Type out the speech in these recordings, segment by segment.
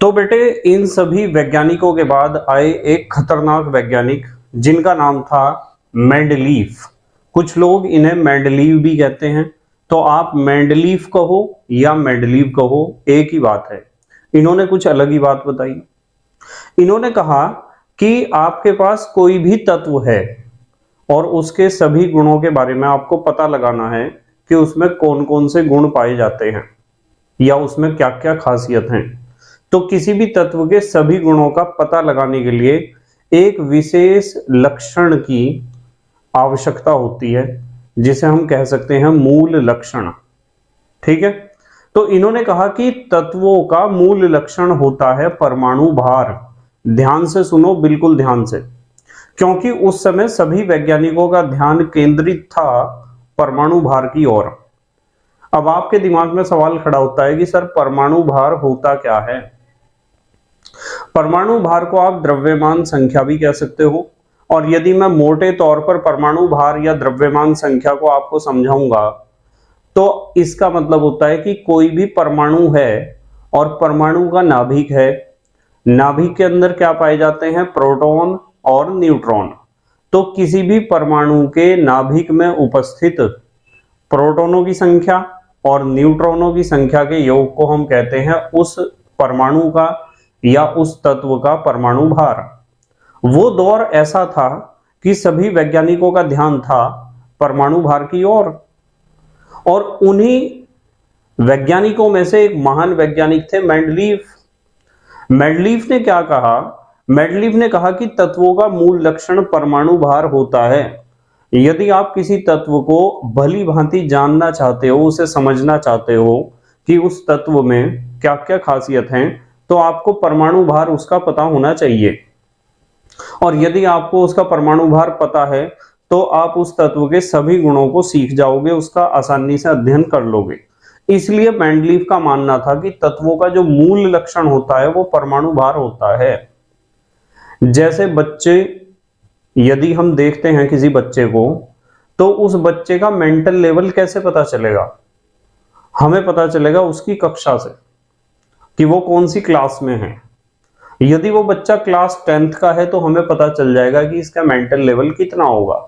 तो बेटे इन सभी वैज्ञानिकों के बाद आए एक खतरनाक वैज्ञानिक जिनका नाम था मेंडलीफ। कुछ लोग इन्हें मेंडलीव भी कहते हैं, तो आप मेंडलीफ कहो या मेंडलीव कहो, एक ही बात है। इन्होंने कुछ अलग ही बात बताई। इन्होंने कहा कि आपके पास कोई भी तत्व है और उसके सभी गुणों के बारे में आपको पता लगाना है कि उसमें कौन कौन से गुण पाए जाते हैं या उसमें क्या क्या खासियत हैं। तो किसी भी तत्व के सभी गुणों का पता लगाने के लिए एक विशेष लक्षण की आवश्यकता होती है, जिसे हम कह सकते हैं मूल लक्षण। ठीक है, तो इन्होंने कहा कि तत्वों का मूल लक्षण होता है परमाणु भार। ध्यान से सुनो, बिल्कुल ध्यान से, क्योंकि उस समय सभी वैज्ञानिकों का ध्यान केंद्रित था परमाणु भार की ओर। अब आपके दिमाग में सवाल खड़ा होता है कि सर परमाणु भार होता क्या है। परमाणु भार को आप द्रव्यमान संख्या भी कह सकते हो, और यदि मैं मोटे तौर पर परमाणु भार या द्रव्यमान संख्या को आपको समझाऊंगा तो इसका मतलब होता है कि कोई भी परमाणु है और परमाणु का नाभिक है। नाभिक के अंदर क्या पाए जाते हैं? प्रोटॉन और न्यूट्रॉन। तो किसी भी परमाणु के नाभिक में उपस्थित प्रोटॉनों की संख्या और न्यूट्रॉनों की संख्या के योग को हम कहते हैं उस परमाणु का या उस तत्व का परमाणु भार। वो दौर ऐसा था कि सभी वैज्ञानिकों का ध्यान था परमाणु भार की ओर, और उन्हीं वैज्ञानिकों में से एक महान वैज्ञानिक थे मेंडलीफ। मेंडलीफ ने क्या कहा? मेंडलीफ ने कहा कि तत्वों का मूल लक्षण परमाणु भार होता है। यदि आप किसी तत्व को भली भांति जानना चाहते हो, उसे समझना चाहते हो कि उस तत्व में क्या क्या खासियत हैं, तो आपको परमाणु भार उसका पता होना चाहिए। और यदि आपको उसका परमाणु भार पता है तो आप उस तत्व के सभी गुणों को सीख जाओगे, उसका आसानी से अध्ययन कर लोगे। इसलिए मेंडलीफ का मानना था कि तत्वों का जो मूल लक्षण होता है वो परमाणु भार होता है। जैसे बच्चे, यदि हम देखते हैं किसी बच्चे को, तो उस बच्चे का मेंटल लेवल कैसे पता चलेगा? हमें पता चलेगा उसकी कक्षा से कि वो कौन सी क्लास में है। यदि वो बच्चा क्लास 10th का है तो हमें पता चल जाएगा कि इसका मेंटल लेवल कितना होगा,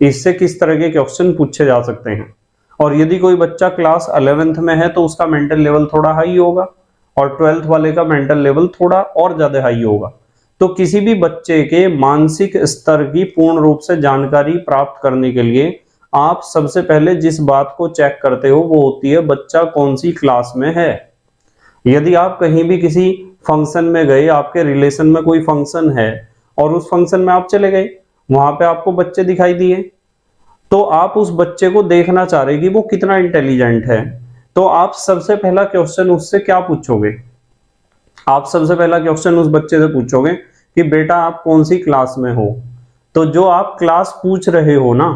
इससे किस तरह के क्वेश्चन पूछे जा सकते हैं। और यदि कोई बच्चा क्लास 11th में है तो उसका मेंटल लेवल थोड़ा हाई होगा, और 12th वाले का मेंटल लेवल थोड़ा और ज्यादा हाई होगा। तो किसी भी बच्चे के मानसिक स्तर की पूर्ण रूप से जानकारी प्राप्त करने के लिए आप सबसे पहले जिस बात को चेक करते हो वो होती है बच्चा कौन सी क्लास में है। यदि आप कहीं भी किसी फंक्शन में गए, आपके रिलेशन में कोई फंक्शन है और उस फंक्शन में आप चले गए, वहां पे आपको बच्चे दिखाई दिए, तो आप उस बच्चे को देखना चाह रहे कि वो कितना इंटेलिजेंट है, तो आप सबसे पहला क्वेश्चन उससे क्या पूछोगे? आप सबसे पहला क्वेश्चन उस बच्चे से पूछोगे कि बेटा आप कौन सी क्लास में हो। तो जो आप क्लास पूछ रहे हो ना,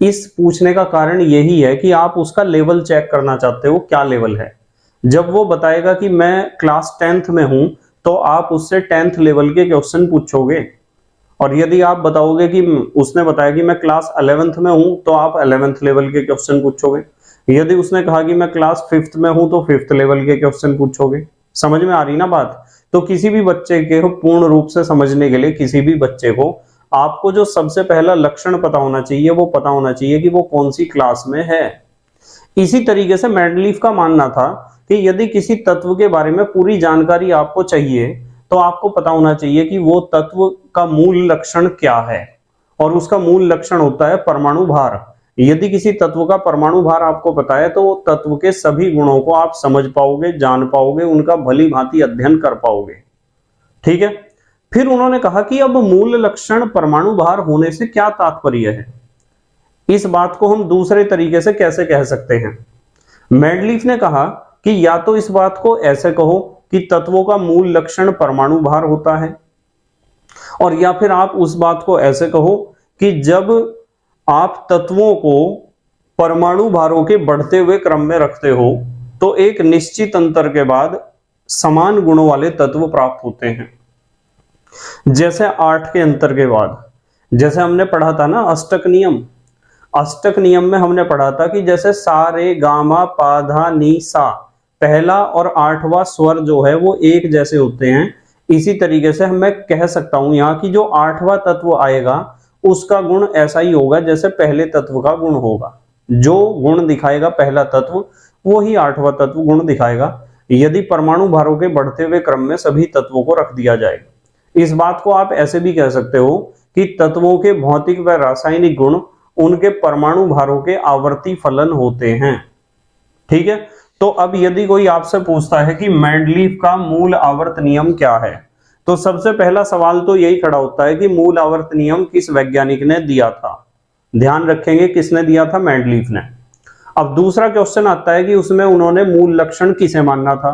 इस पूछने का कारण यही है कि आप उसका लेवल चेक करना चाहते हो, क्या लेवल है। जब वो बताएगा कि मैं क्लास 10th में हूं तो आप उससे 10th लेवल के क्वेश्चन पूछोगे। और यदि आप बताओगे कि उसने बताया कि मैं क्लास 11th में हूं तो आप 11th लेवल के क्वेश्चन पूछोगे। यदि उसने कहा कि मैं क्लास 5th में हूं तो 5th लेवल के क्वेश्चन पूछोगे। समझ में आ रही ना बात? तो किसी भी बच्चे के पूर्ण रूप से समझने के लिए किसी भी बच्चे को आपको जो सबसे पहला लक्षण पता होना चाहिए वो पता होना चाहिए कि वो कौन सी क्लास में है। इसी तरीके से मेंडलीफ का मानना था कि यदि किसी तत्व के बारे में पूरी जानकारी आपको चाहिए तो आपको पता होना चाहिए कि वो तत्व का मूल लक्षण क्या है, और उसका मूल लक्षण होता है परमाणु भार। यदि किसी तत्व का परमाणु भार आपको पता है तो तत्व के सभी गुणों को आप समझ पाओगे, जान पाओगे, उनका भली भांति अध्ययन कर पाओगे। ठीक है, फिर उन्होंने कहा कि अब मूल लक्षण परमाणु भार होने से क्या तात्पर्य है, इस बात को हम दूसरे तरीके से कैसे कह सकते हैं। मेंडलीफ ने कहा कि या तो इस बात को ऐसे कहो कि तत्वों का मूल लक्षण परमाणु भार होता है, और या फिर आप उस बात को ऐसे कहो कि जब आप तत्वों को परमाणु भारों के बढ़ते हुए क्रम में रखते हो तो एक निश्चित अंतर के बाद समान गुणों वाले तत्व प्राप्त होते हैं। जैसे 8 के अंतर के बाद, जैसे हमने पढ़ा था ना अष्टक नियम। अष्टक नियम में हमने पढ़ा था कि जैसे सा रे गा मा पा धा नी सा, पहला और 8वां स्वर जो है वो एक जैसे होते हैं, इसी तरीके से मैं कह सकता हूं यहाँ की जो 8वां तत्व आएगा उसका गुण ऐसा ही होगा जैसे पहले तत्व का गुण होगा। जो गुण दिखाएगा पहला तत्व वो ही 8वां तत्व गुण दिखाएगा, यदि परमाणु भारों के बढ़ते हुए क्रम में सभी तत्वों को रख दिया जाएगा। इस बात को आप ऐसे भी कह सकते हो कि तत्वों के भौतिक व रासायनिक गुण उनके परमाणु भारों के आवर्ती फलन होते हैं। ठीक है, तो अब यदि कोई आपसे पूछता है कि मेंडलीव का मूल आवर्त नियम क्या है, तो सबसे पहला सवाल तो यही खड़ा होता है कि मूल आवर्त नियम किस वैज्ञानिक ने दिया था। ध्यान रखेंगे किसने दिया था, मेंडलीव ने। अब दूसरा क्वेश्चन आता है कि उसमें उन्होंने मूल लक्षण किसे मानना था,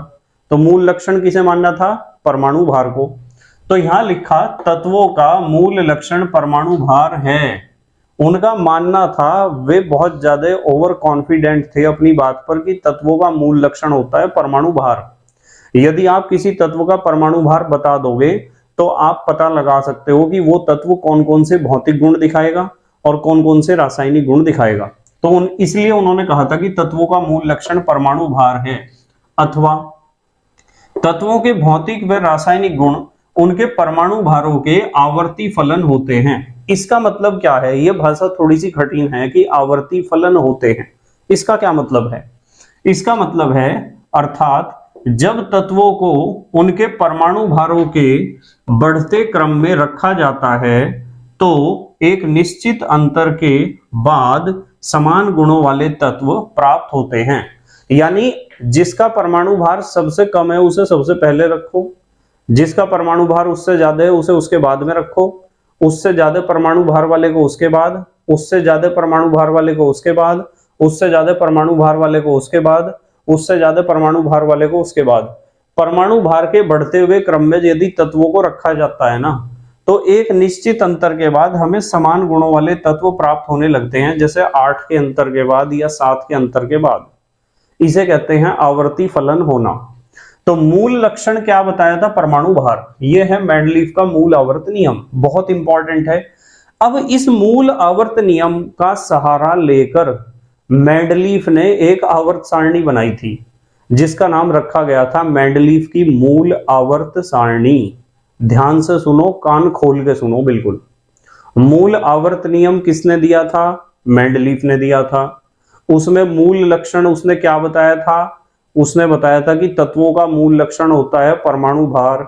तो मूल लक्षण किसे मानना था, परमाणु भार को। तो यहां लिखा तत्वों का मूल लक्षण परमाणु भार है। उनका मानना था, वे बहुत ज्यादा ओवर कॉन्फिडेंट थे अपनी बात पर कि तत्वों का मूल लक्षण होता है परमाणु भार। यदि आप किसी तत्व का परमाणु भार बता दोगे तो आप पता लगा सकते हो कि वो तत्व कौन कौन से भौतिक गुण दिखाएगा और कौन कौन से रासायनिक गुण दिखाएगा। तो इसलिए उन्होंने कहा था कि तत्वों का मूल लक्षण परमाणु भार है, अथवा तत्वों के भौतिक व रासायनिक गुण उनके परमाणु भारों के आवर्ती फलन होते हैं। इसका मतलब क्या है, यह भाषा थोड़ी सी कठिन है कि आवर्ती फलन होते हैं। इसका क्या मतलब है, इसका मतलब है अर्थात जब तत्वों को उनके परमाणु भारों के बढ़ते क्रम में रखा जाता है तो एक निश्चित अंतर के बाद समान गुणों वाले तत्व प्राप्त होते हैं। यानी जिसका परमाणु भार सबसे कम है उसे सबसे पहले रखो, जिसका परमाणु भार उससे ज्यादा है उसे उसके बाद में रखो, उससे ज्यादा परमाणु भार वाले को उसके बाद, उससे ज्यादा परमाणु भार वाले को उसके बाद, उससे ज्यादा परमाणु भार वाले को उसके बाद, उससे ज्यादा परमाणु भार वाले को उसके बाद। परमाणु भार के बढ़ते हुए क्रम में यदि तत्वों को रखा जाता है ना, तो एक निश्चित अंतर के बाद हमें समान गुणों वाले तत्व प्राप्त होने लगते हैं, जैसे 8 के अंतर के बाद या 7 के अंतर के बाद। इसे कहते हैं आवर्ती फलन होना। तो मूल लक्षण क्या बताया था, परमाणु भार। यह है मेंडलीव का मूल आवर्त नियम, बहुत इंपॉर्टेंट है। अब इस मूल आवर्त नियम का सहारा लेकर मेंडलीव ने एक आवर्त सारणी बनाई थी जिसका नाम रखा गया था मेंडलीव की मूल आवर्त सारणी। ध्यान से सुनो, कान खोल के सुनो बिल्कुल। मूल आवर्त नियम किसने दिया था, मेंडलीव ने दिया था। उसमें मूल लक्षण उसने क्या बताया था, उसने बताया था कि तत्वों का मूल लक्षण होता है परमाणु भार,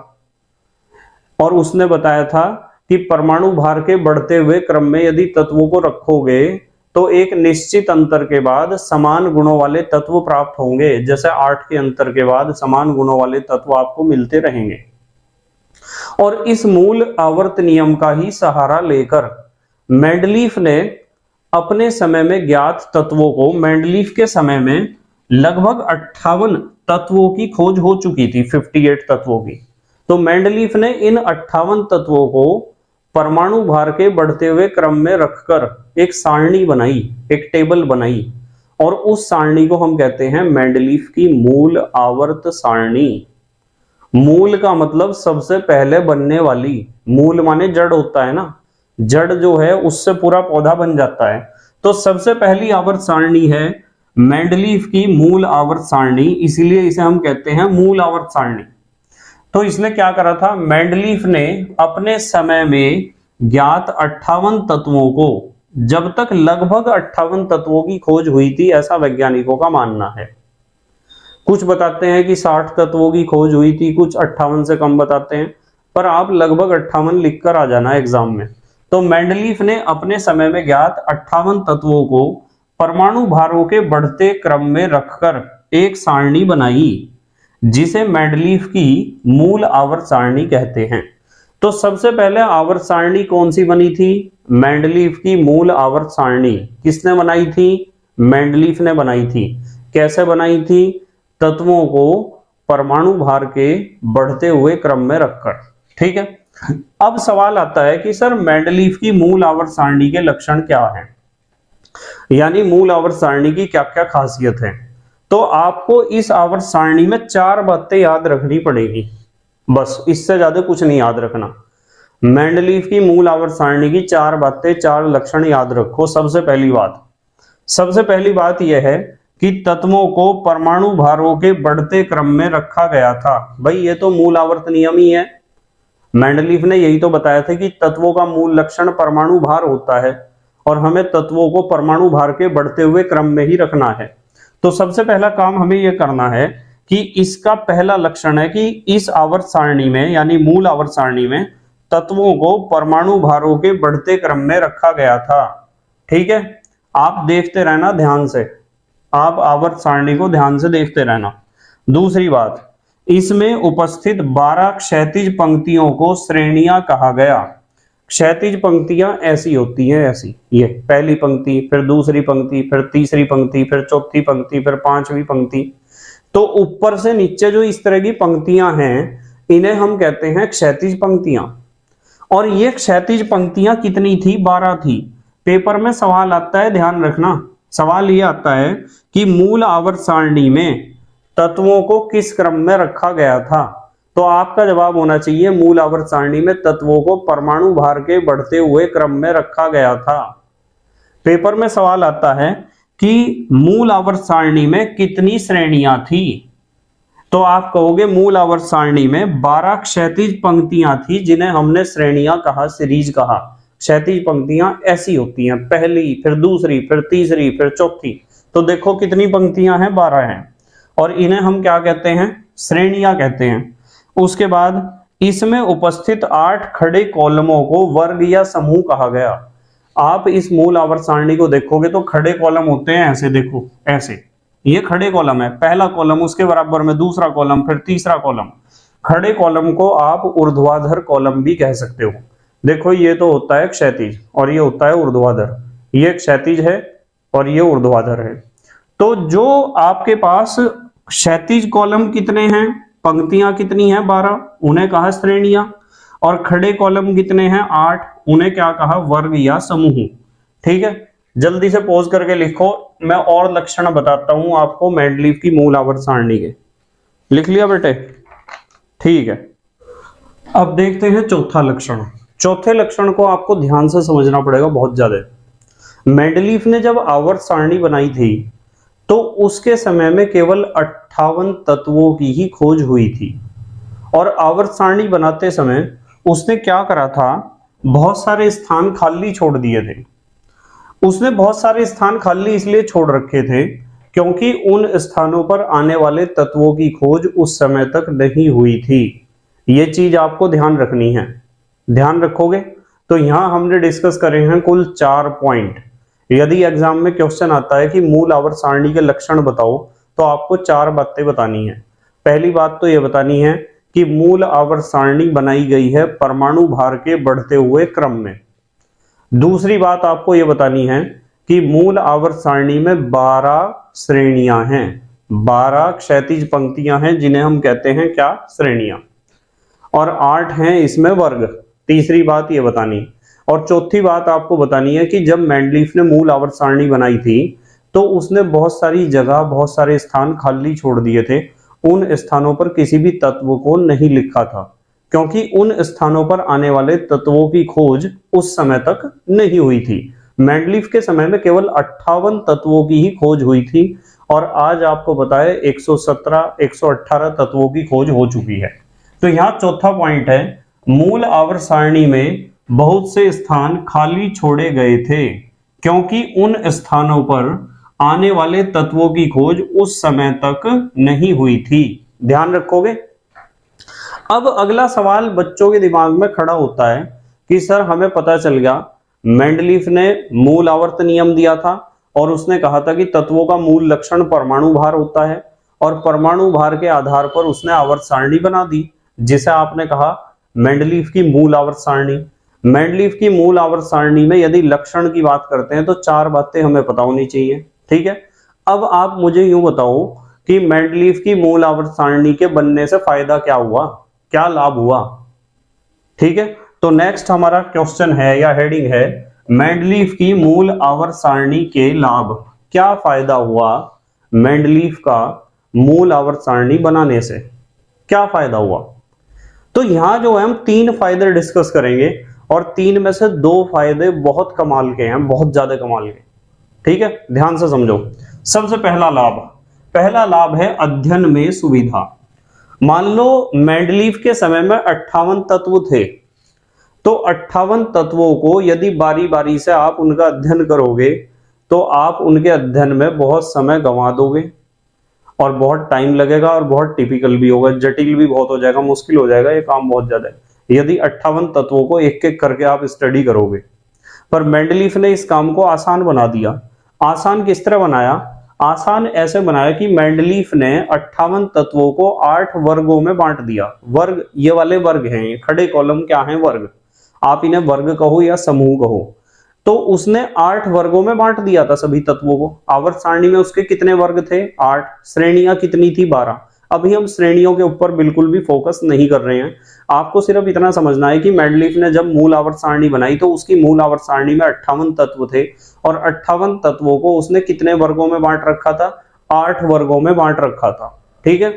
और उसने बताया था कि परमाणु भार के बढ़ते हुए क्रम में यदि तत्वों को रखोगे तो एक निश्चित अंतर के बाद समान गुणों वाले तत्व प्राप्त होंगे, जैसे 8 के अंतर के बाद समान गुणों वाले तत्व आपको मिलते रहेंगे। और इस मूल आवर्त नियम का ही सहारा लेकर मेंडलीव ने अपने समय में ज्ञात तत्वों को, मेंडलीव के समय में लगभग 58 तत्वों की खोज हो चुकी थी, 58 तत्वों की। तो मेंडलीव ने इन 58 तत्वों को परमाणु भार के बढ़ते हुए क्रम में रखकर एक सारणी बनाई, एक टेबल बनाई, और उस सारणी को हम कहते हैं मेंडलीव की मूल आवर्त सारणी। मूल का मतलब सबसे पहले बनने वाली, मूल माने जड़ होता है ना, जड़ जो है उससे पूरा पौधा बन जाता है। तो सबसे पहली आवर्त सारणी है मेंडलीव की मूल आवर्त सारणी, इसीलिए इसे हम कहते हैं मूल आवर्त सारणी। तो इसने क्या करा था, मेंडलीव ने अपने समय में ज्ञात 58 तत्वों को, जब तक लगभग 58 तत्वों की खोज हुई थी ऐसा वैज्ञानिकों का मानना है। कुछ बताते हैं कि 60 तत्वों की खोज हुई थी, कुछ 58 से कम बताते हैं, पर आप लगभग 58 लिखकर आ जाना एग्जाम में। तो मेंडलीव ने अपने समय में ज्ञात 58 तत्वों को परमाणु भारों के बढ़ते क्रम में रखकर एक सारणी बनाई जिसे मेंडलीव की मूल आवर्त सारणी कहते हैं। तो सबसे पहले आवर्त सारणी कौन सी बनी थी, मेंडलीव की मूल आवर्त सारणी किसने बनाई थी, मेंडलीव ने बनाई थी। कैसे बनाई थी, तत्वों को परमाणु भार के बढ़ते हुए क्रम में रखकर। ठीक है, अब सवाल आता है कि सर मेंडलीव की मूल आवर्त सारणी के लक्षण क्या हैं, यानी मूल आवर्त सारणी की क्या क्या खासियत है। तो आपको इस आवर्त सारणी में 4 बातें याद रखनी पड़ेगी, बस इससे ज्यादा कुछ नहीं याद रखना। मेंडलीव की मूल आवर्त सारणी की 4 बातें, 4 लक्षण याद रखो। सबसे पहली बात यह है कि तत्वों को परमाणु भारों के बढ़ते क्रम में रखा गया था। भाई ये तो मूल आवर्त नियम ही है, मेंडलीफ ने यही तो बताया था कि तत्वों का मूल लक्षण परमाणु भार होता है और हमें तत्वों को परमाणु भार के बढ़ते हुए क्रम में ही रखना है। तो सबसे पहला काम हमें यह करना है कि इसका पहला लक्षण है कि इस आवर्त सारणी में यानी मूल आवर्त सारणी में तत्वों को परमाणु भारों के बढ़ते क्रम में रखा गया था। ठीक है, आप देखते रहना ध्यान से, आप आवर्त सारणी को ध्यान से देखते रहना। दूसरी बात, इसमें उपस्थित 12 क्षैतिज पंक्तियों को श्रेणियां कहा गया। क्षैतिज पंक्तियां ऐसी होती हैं, ऐसी, ये पहली पंक्ति, फिर दूसरी पंक्ति, फिर तीसरी पंक्ति, फिर चौथी पंक्ति, फिर पांचवी पंक्ति। तो ऊपर से नीचे जो इस तरह की पंक्तियां हैं इन्हें हम कहते हैं क्षैतिज पंक्तियां। और ये क्षैतिज पंक्तियां कितनी थी? 12 थी। पेपर में सवाल आता है, ध्यान रखना, सवाल ये आता है कि मूल आवर्त सारणी में तत्वों को किस क्रम में रखा गया था? तो आपका जवाब होना चाहिए मूल आवर्त सारणी में तत्वों को परमाणु भार के बढ़ते हुए क्रम में रखा गया था। पेपर में सवाल आता है कि मूल आवर्त सारणी में कितनी श्रेणियां थी? तो आप कहोगे मूल आवर्त सारणी में 12 क्षैतिज पंक्तियां थी जिन्हें हमने श्रेणियां कहा, सीरीज कहा। क्षैतिज पंक्तियां ऐसी होती हैं, पहली, फिर दूसरी, फिर तीसरी, फिर चौथी। तो देखो कितनी पंक्तियां हैं? 12 हैं, और इन्हें हम क्या कहते हैं? श्रेणियां कहते हैं। उसके बाद इसमें उपस्थित 8 खड़े कॉलमों को वर्ग या समूह कहा गया। आप इस मूल आवर्त सारणी को देखोगे तो खड़े कॉलम होते हैं, ऐसे देखो, ऐसे, ये खड़े कॉलम है, पहला कॉलम, उसके बराबर में दूसरा कॉलम, फिर तीसरा कॉलम। खड़े कॉलम को आप ऊर्ध्वाधर कॉलम भी कह सकते हो। देखो ये तो होता है क्षैतिज और ये होता है ऊर्ध्वाधर, ये क्षैतिज है और ये ऊर्ध्वाधर है। तो जो आपके पास क्षैतिज कॉलम कितने हैं, पंक्तियां कितनी हैं? 12, उन्हें कहा श्रेणियां। और खड़े कॉलम कितने हैं? 8, उन्हें क्या कहा? वर्ग या समूह। ठीक है, जल्दी से पॉज करके लिखो, मैं और लक्षण बताता हूं आपको मेंडलीफ की मूल आवर्त सारणी के। लिख लिया बेटे? ठीक है, अब देखते हैं चौथा लक्षण। चौथे लक्षण को आपको ध्यान से समझना पड़ेगा बहुत ज्यादा। मेंडलीफ ने जब आवर्त सारणी बनाई थी तो उसके समय में केवल 58 तत्वों की ही खोज हुई थी। और आवर्त सारणी बनाते समय उसने क्या करा था? बहुत सारे स्थान खाली छोड़ दिए थे। उसने बहुत सारे स्थान खाली इसलिए छोड़ रखे थे क्योंकि उन स्थानों पर आने वाले तत्वों की खोज उस समय तक नहीं हुई थी। ये चीज आपको ध्यान रखनी है, ध्यान रखोगे? तो यहां हमने डिस्कस करे हैं कुल 4 पॉइंट। यदि एग्जाम में क्वेश्चन आता है कि मूल आवर्त सारणी के लक्षण बताओ तो आपको 4 बातें बतानी है। पहली बात तो यह बतानी है कि मूल आवर्त सारणी बनाई गई है परमाणु भार के बढ़ते हुए क्रम में। दूसरी बात आपको यह बतानी है कि मूल आवर्त सारणी में 12 श्रेणियां हैं, 12 क्षैतिज पंक्तियां हैं जिन्हें हम कहते हैं क्या? श्रेणियां। और 8 हैं इसमें वर्ग। तीसरी बात ये बतानी। और चौथी बात आपको बतानी है कि जब मेंडलीफ ने मूल आवर्त सारणी बनाई थी तो उसने बहुत सारी जगह, बहुत सारे स्थान खाली छोड़ दिए थे। उन स्थानों पर किसी भी तत्व को नहीं लिखा था क्योंकि उन स्थानों पर आने वाले तत्वों की खोज उस समय तक नहीं हुई थी। मेंडलीफ के समय में केवल 58 तत्वों की ही खोज हुई थी और आज आपको बताए 117, 118 तत्वों की खोज हो चुकी है। तो यहाँ चौथा पॉइंट है, मूल आवर्त सारणी में बहुत से स्थान खाली छोड़े गए थे क्योंकि उन स्थानों पर आने वाले तत्वों की खोज उस समय तक नहीं हुई थी। ध्यान रखोगे? अब अगला सवाल बच्चों के दिमाग में खड़ा होता है कि सर हमें पता चल गया मेंडलीफ ने मूल आवर्त नियम दिया था और उसने कहा था कि तत्वों का मूल लक्षण परमाणु भार होता है और परमाणु भार के आधार पर उसने आवर्त सारणी बना दी जिसे आपने कहा मेंडलीफ की मूल आवर्त सारणी। मेंडलीफ की मूल आवर्त सारणी में यदि लक्षण की बात करते हैं तो 4 बातें हमें पता होनी चाहिए। ठीक है, अब आप मुझे यूं बताओ कि मेंडलीफ की मूल आवर्त सारणी के बनने से फायदा क्या हुआ, क्या लाभ हुआ? ठीक है, तो नेक्स्ट हमारा क्वेश्चन है या हेडिंग है मेंडलीफ की मूल आवर्त सारणी के लाभ। क्या फायदा हुआ मेंडलीफ का मूल आवर्त सारणी बनाने से? क्या फायदा हुआ? तो यहां जो है हम 3 फायदे डिस्कस करेंगे और 3 में से 2 फायदे बहुत कमाल के हैं, बहुत ज्यादा कमाल के। ठीक है, ध्यान से समझो। सबसे पहला लाभ है अध्ययन में सुविधा। मान लो मेंडलीफ के समय में 58 तत्व थे, तो 58 तत्वों को यदि बारी बारी से आप उनका अध्ययन करोगे तो आप उनके अध्ययन में बहुत समय गंवा दोगे और बहुत टाइम लगेगा और बहुत टिपिकल भी होगा, जटिल भी बहुत हो जाएगा, मुश्किल हो जाएगा, ये काम बहुत ज्यादा है यदि 58 तत्वों को एक एक करके आप स्टडी करोगे। पर मेंडलीफ ने इस काम को आसान बना दिया। आसान किस तरह बनाया? आसान ऐसे बनाया कि मेंडलीफ ने 58 तत्वों को 8 वर्गों में बांट दिया। वर्ग, ये वाले वर्ग हैं, ये खड़े कॉलम क्या हैं? वर्ग। आप इन्हें वर्ग कहो या समूह कहो। तो उसने 8 वर्गों में बांट दिया था सभी तत्वों को। आवर्त सारणी में उसके कितने वर्ग थे? 8। श्रेणियां कितनी थी? 12। अभी हम श्रेणियों के ऊपर बिल्कुल भी फोकस नहीं कर रहे हैं। आपको सिर्फ इतना समझना है कि मेंडलीफ ने जब मूल आवर्त सारणी बनाई तो उसकी मूल आवर्त सारणी में 58 तत्व थे और 58 तत्वों को उसने कितने वर्गों में बांट रखा था? 8 वर्गों में बांट रखा था। ठीक है,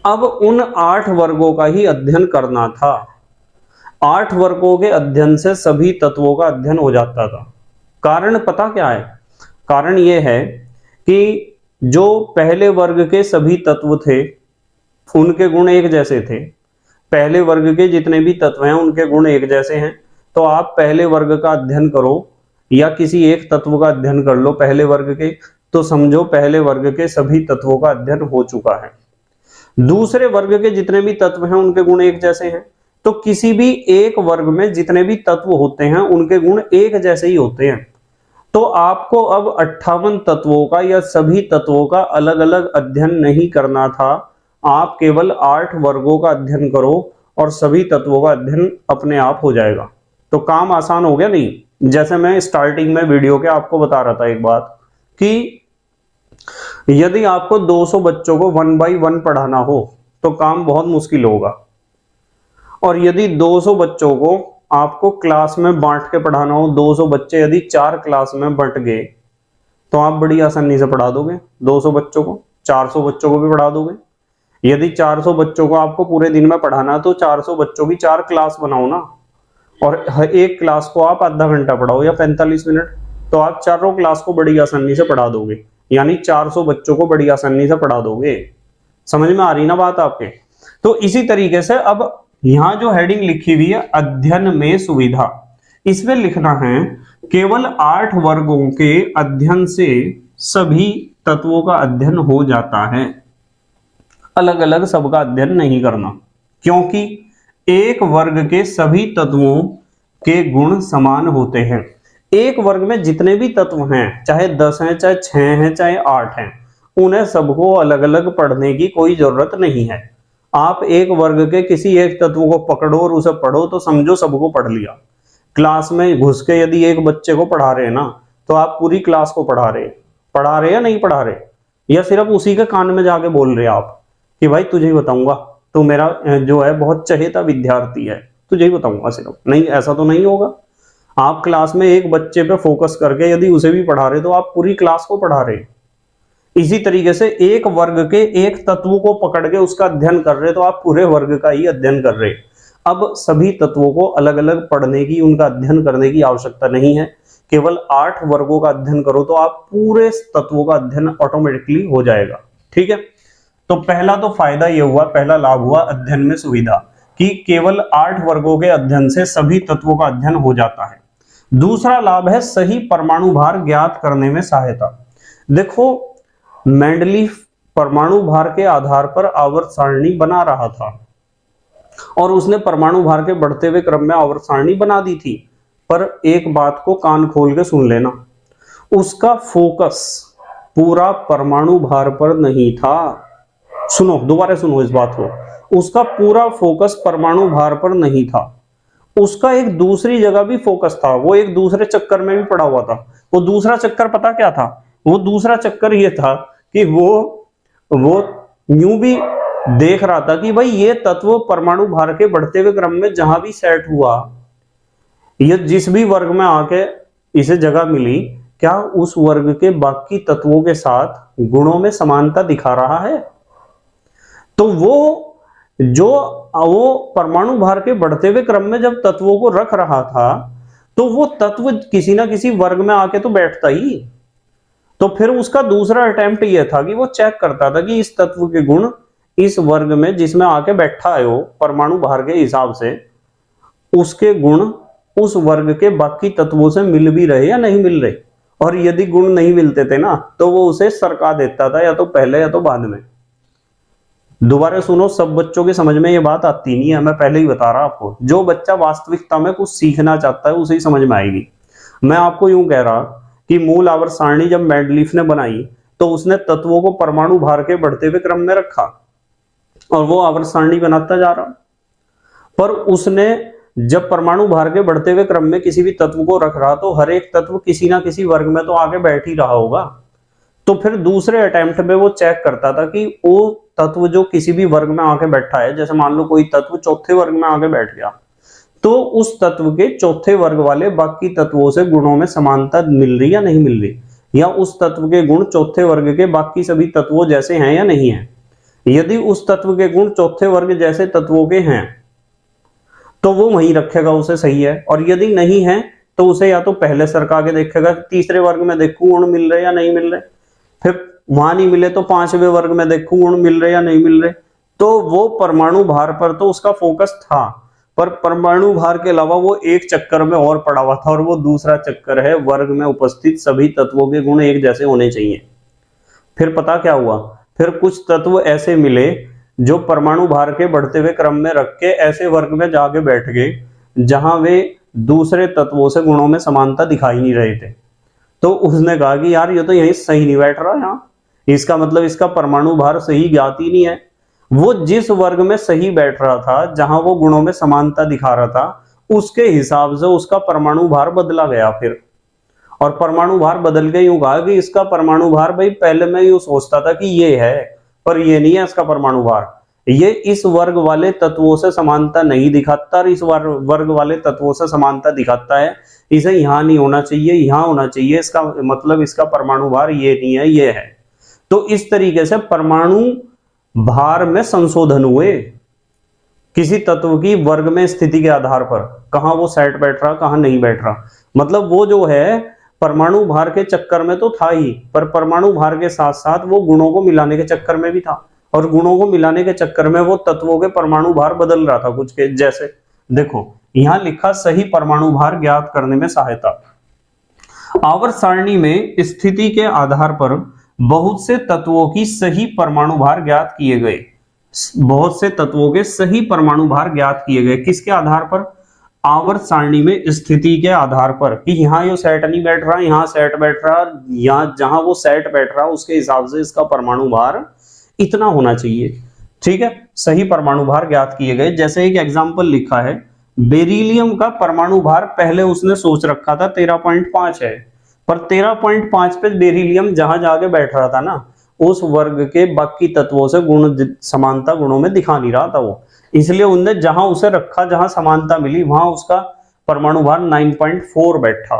अब उन 8 वर्गों का ही अध्ययन करना था। 8 वर्गों के अध्ययन से सभी तत्वों का अध्ययन हो जाता था। कारण पता क्या है? कारण यह है कि जो पहले वर्ग के सभी तत्व थे उनके गुण एक जैसे थे। पहले वर्ग के जितने भी तत्व हैं उनके गुण एक जैसे हैं। तो आप पहले वर्ग का अध्ययन करो या किसी एक तत्व का अध्ययन कर लो पहले वर्ग के, तो समझो पहले वर्ग के सभी तत्वों का अध्ययन हो चुका है। दूसरे वर्ग के जितने भी तत्व हैं उनके गुण एक जैसे हैं। तो किसी भी एक वर्ग में जितने भी तत्व होते हैं उनके गुण एक जैसे ही होते हैं। तो आपको अब 58 तत्वों का या सभी तत्वों का अलग अलग अध्ययन नहीं करना था। आप केवल 8 वर्गों का अध्ययन करो और सभी तत्वों का अध्ययन अपने आप हो जाएगा। तो काम आसान हो गया नहीं? जैसे मैं स्टार्टिंग में वीडियो के आपको बता रहा था एक बात कि यदि आपको 200 बच्चों को 1 by 1 पढ़ाना हो तो काम बहुत मुश्किल होगा, और यदि 200 बच्चों को आपको क्लास में बांट के पढ़ाना हो, 200 बच्चे यदि 4 क्लास में बंट गए तो आप बड़ी आसानी से पढ़ा दोगे 200 बच्चों को, 400 बच्चों को भी पढ़ा दोगे। यदि 400 बच्चों को आपको पूरे दिन में पढ़ाना तो 400 बच्चों की 4 क्लास बनाओ ना, और एक क्लास को आप आधा घंटा पढ़ाओ या 45 मिनट, तो आप चारों क्लास को बड़ी आसानी से पढ़ा दोगे। यानी 400 बच्चों को बड़ी आसानी से पढ़ा दोगे। समझ में आ रही ना बात आपके? तो इसी तरीके से अब यहां जो हेडिंग लिखी हुई है अध्ययन में सुविधा, इसमें लिखना है केवल 8 वर्गों के अध्ययन से सभी तत्वों का अध्ययन हो जाता है। अलग अलग सबका अध्ययन नहीं करना, क्योंकि एक वर्ग के सभी तत्वों के गुण समान होते हैं। एक वर्ग में जितने भी तत्व हैं, चाहे 10 हैं, चाहे 6 हैं, चाहे 8 हैं, उन्हें सबको अलग अलग पढ़ने की कोई जरूरत नहीं है। आप एक वर्ग के किसी एक तत्व को पकड़ो और उसे पढ़ो तो समझो सबको पढ़ लिया। क्लास में घुस के यदि एक बच्चे को पढ़ा रहे हैं ना, तो आप पूरी क्लास को पढ़ा रहे या नहीं पढ़ा रहे, या सिर्फ उसी के कान में जाके बोल रहे आप कि भाई तुझे ही बताऊंगा, तो मेरा जो है बहुत चहेता विद्यार्थी है, तुझे ही बताऊंगा सिर्फ। नहीं, ऐसा तो नहीं होगा। आप क्लास में एक बच्चे पे फोकस करके यदि उसे भी पढ़ा रहे तो आप पूरी क्लास को पढ़ा रहे। इसी तरीके से एक वर्ग के एक तत्व को पकड़ के उसका अध्ययन कर रहे तो आप पूरे वर्ग का ही अध्ययन कर रहे। अब सभी तत्वों को अलग अलग पढ़ने की, उनका अध्ययन करने की आवश्यकता नहीं है। केवल 8 वर्गों का अध्ययन करो तो आप पूरे तत्वों का अध्ययन ऑटोमेटिकली हो जाएगा। ठीक है, तो पहला तो फायदा यह हुआ, पहला लाभ हुआ अध्ययन में सुविधा कि केवल 8 वर्गों के अध्ययन से सभी तत्वों का अध्ययन हो जाता है। दूसरा लाभ है सही परमाणु भार ज्ञात करने में सहायता। देखो, मेंडलीफ परमाणु भार के आधार पर आवर्त सारणी बना रहा था और उसने परमाणु भार के बढ़ते हुए क्रम में आवर्त सारणी बना दी थी। पर एक बात को कान खोल के सुन लेना, उसका फोकस पूरा परमाणु भार पर नहीं था। सुनो, दोबारा सुनो इस बात को, उसका पूरा फोकस परमाणु भार पर नहीं था। उसका एक दूसरी जगह भी फोकस था, वो एक दूसरे चक्कर में भी पड़ा हुआ था। वो दूसरा चक्कर पता क्या था? वो दूसरा चक्कर ये था कि वो यूं भी देख रहा था कि भाई ये तत्व परमाणु भार के बढ़ते हुए क्रम में जहां भी सेट हुआ, ये जिस भी वर्ग में आके इसे जगह मिली, क्या उस वर्ग के बाकी तत्वों के साथ गुणों में समानता दिखा रहा है? तो वो परमाणु भार के बढ़ते हुए क्रम में जब तत्वों को रख रहा था तो वो तत्व किसी ना किसी वर्ग में आके तो बैठता ही। तो फिर उसका दूसरा अटेम्प्ट यह था कि वो चेक करता था कि इस तत्व के गुण इस वर्ग में जिसमें आके बैठा है वो परमाणु भार के हिसाब से, उसके गुण उस वर्ग के बाकी तत्वों से मिल भी रहे या नहीं मिल रहे। और यदि गुण नहीं मिलते थे ना तो वो उसे सरका देता था, या तो पहले या तो बाद में। दोबारा सुनो, सब बच्चों के समझ में ये बात आती नहीं है, मैं पहले ही बता रहा आपको। जो बच्चा वास्तविकता में कुछ सीखना चाहता है उसे ही समझ में आएगी। मैं आपको यूं कह रहा कि मूल आवर्त सारणी जब मेंडलीफ ने बनाई तो उसने तत्वों को परमाणु भार के बढ़ते हुए क्रम में रखा और वो आवर्त सारणी बनाता जा रहा। पर उसने जब परमाणु भार के बढ़ते हुए क्रम में किसी भी तत्व को रख रहा तो हर एक तत्व किसी ना किसी वर्ग में तो आगे बैठ ही रहा होगा। तो फिर दूसरे अटेम्प्ट में वो चेक करता था कि वो तत्व जो किसी भी वर्ग में आके बैठा है, जैसे मान लो कोई तत्व चौथे वर्ग में आके बैठ गया, तो उस तत्व के चौथे वर्ग वाले बाकी तत्वों से गुणों में समानता मिल रही या नहीं मिल रही, या उस तत्व के गुण चौथे वर्ग के बाकी सभी तत्वों जैसे हैं या नहीं है। यदि उस तत्व के गुण चौथे वर्ग जैसे तत्वों के हैं तो वो वहीं रखेगा, उसे सही है। और यदि नहीं है तो उसे या तो पहले सरका के देखेगा, तीसरे वर्ग में देखूं गुण मिल रहे या नहीं मिल रहे, फिर वहां नहीं मिले तो पांचवें वर्ग में देखूं गुण मिल रहे या नहीं मिल रहे। तो वो परमाणु भार पर तो उसका फोकस था, पर परमाणु भार के अलावा वो एक चक्कर में और पड़ा हुआ था, और वो दूसरा चक्कर है वर्ग में उपस्थित सभी तत्वों के गुण एक जैसे होने चाहिए। फिर पता क्या हुआ, फिर कुछ तत्व ऐसे मिले जो परमाणु भार के बढ़ते हुए क्रम में रख के ऐसे वर्ग में जाके बैठ गए जहां वे दूसरे तत्वों से गुणों में समानता दिखाई नहीं रहे थे। तो उसने कहा कि यार ये तो यहीं सही नहीं बैठ रहा, यहाँ इसका मतलब इसका परमाणु भार सही ज्ञात ही नहीं है। वो जिस वर्ग में सही बैठ रहा था, जहां वो गुणों में समानता दिखा रहा था, उसके हिसाब से उसका परमाणु भार बदला गया फिर। और परमाणु भार बदल के यूं कहा कि इसका परमाणु भार, भाई पहले मैं यूं सोचता था कि ये है, पर ये नहीं है इसका परमाणु भार, ये इस वर्ग वाले तत्वों से समानता नहीं दिखाता और इस वर्ग वाले तत्वों से समानता दिखाता है, इसे यहां नहीं होना चाहिए, यहां होना चाहिए, इसका मतलब इसका परमाणु भार ये नहीं है, ये है। तो इस तरीके से परमाणु भार में संशोधन हुए किसी तत्व की वर्ग में स्थिति के आधार पर, कहां वो सेट बैठ रहा कहां नहीं बैठ रहा। मतलब वो जो है परमाणु भार के चक्कर में तो था ही, पर परमाणु भार के साथ साथ वो गुणों को मिलाने के चक्कर में भी था, और गुणों को मिलाने के चक्कर में वो तत्वों के परमाणु भार बदल रहा था कुछ के। जैसे देखो यहां लिखा सही परमाणु भार ज्ञात करने में सहायता। आवर्त सारणी में स्थिति के आधार पर बहुत से तत्वों की सही परमाणु भार ज्ञात किए गए। बहुत से तत्वों के सही परमाणु भार ज्ञात किए गए किसके आधार पर? आवर्त सारणी में स्थिति के आधार पर, कि यहाँ ये सेट नहीं बैठ रहा, यहाँ सेट बैठ रहा, यहाँ जहां वो सेट बैठ रहा उसके हिसाब से इसका परमाणु भार इतना होना चाहिए। ठीक है, सही परमाणु भार ज्ञात किए गए। जैसे एक एग्जांपल लिखा है, बेरिलियम का परमाणु भार पहले उसने सोच रखा था 13.5 है, पर 13.5 पे बेरिलियम जहां जाके बैठ रहा था ना, उस वर्ग के बाकी तत्वों से गुण समानता गुणों में दिखा नहीं रहा था वो, इसलिए उनने जहां उसे रखा, जहां समानता मिली, वहां उसका परमाणु भार 9.4 बैठा।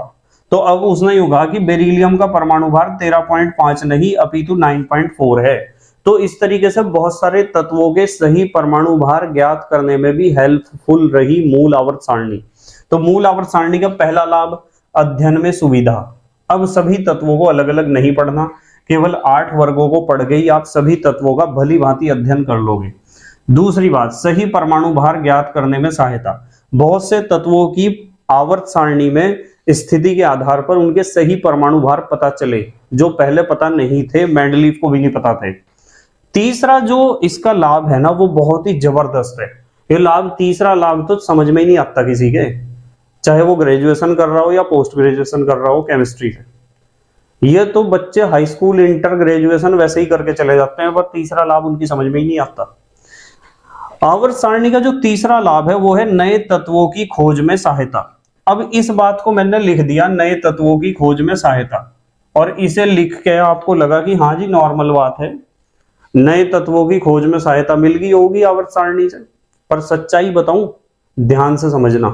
तो अब उसने यूं कहा कि बेरिलियम का परमाणु भार 13.5 नहीं अपितु 9.4 है। तो इस तरीके से बहुत सारे तत्वों के सही परमाणु भार ज्ञात करने में भी हेल्पफुल रही मूल आवर्त सारणी। तो मूल आवर्त सारणी का पहला लाभ, अध्ययन में सुविधा। अब सभी तत्वों को अलग अलग नहीं पढ़ना, केवल 8 वर्गों को पढ़ के ही आप सभी तत्वों का भली भांति अध्ययन कर लोगे। दूसरी बात, सही परमाणु भार ज्ञात करने में सहायता। बहुत से तत्वों की आवर्त सारणी में स्थिति के आधार पर उनके सही परमाणु भार पता चले, जो पहले पता नहीं थे, मेंडलीफ को भी नहीं पता थे। तीसरा जो इसका लाभ है ना, वो बहुत ही जबरदस्त है। ये लाभ, तीसरा लाभ तो समझ में ही नहीं आता किसी के, चाहे वो ग्रेजुएशन कर रहा हो या पोस्ट ग्रेजुएशन कर रहा हो केमिस्ट्री से। ये तो बच्चे हाई स्कूल, इंटर, ग्रेजुएशन वैसे ही करके चले जाते हैं, पर तीसरा लाभ उनकी समझ में ही नहीं आता। आवर्त सारणी का जो तीसरा लाभ है वो है नए तत्वों की खोज में सहायता। अब इस बात को मैंने लिख दिया, नए तत्वों की खोज में सहायता, और इसे लिख के आपको लगा कि हाँ जी नॉर्मल बात है, नए तत्वों की खोज में सहायता मिल गई होगी आवर्त सारणी से। पर सच्चाई बताऊं, ध्यान से समझना,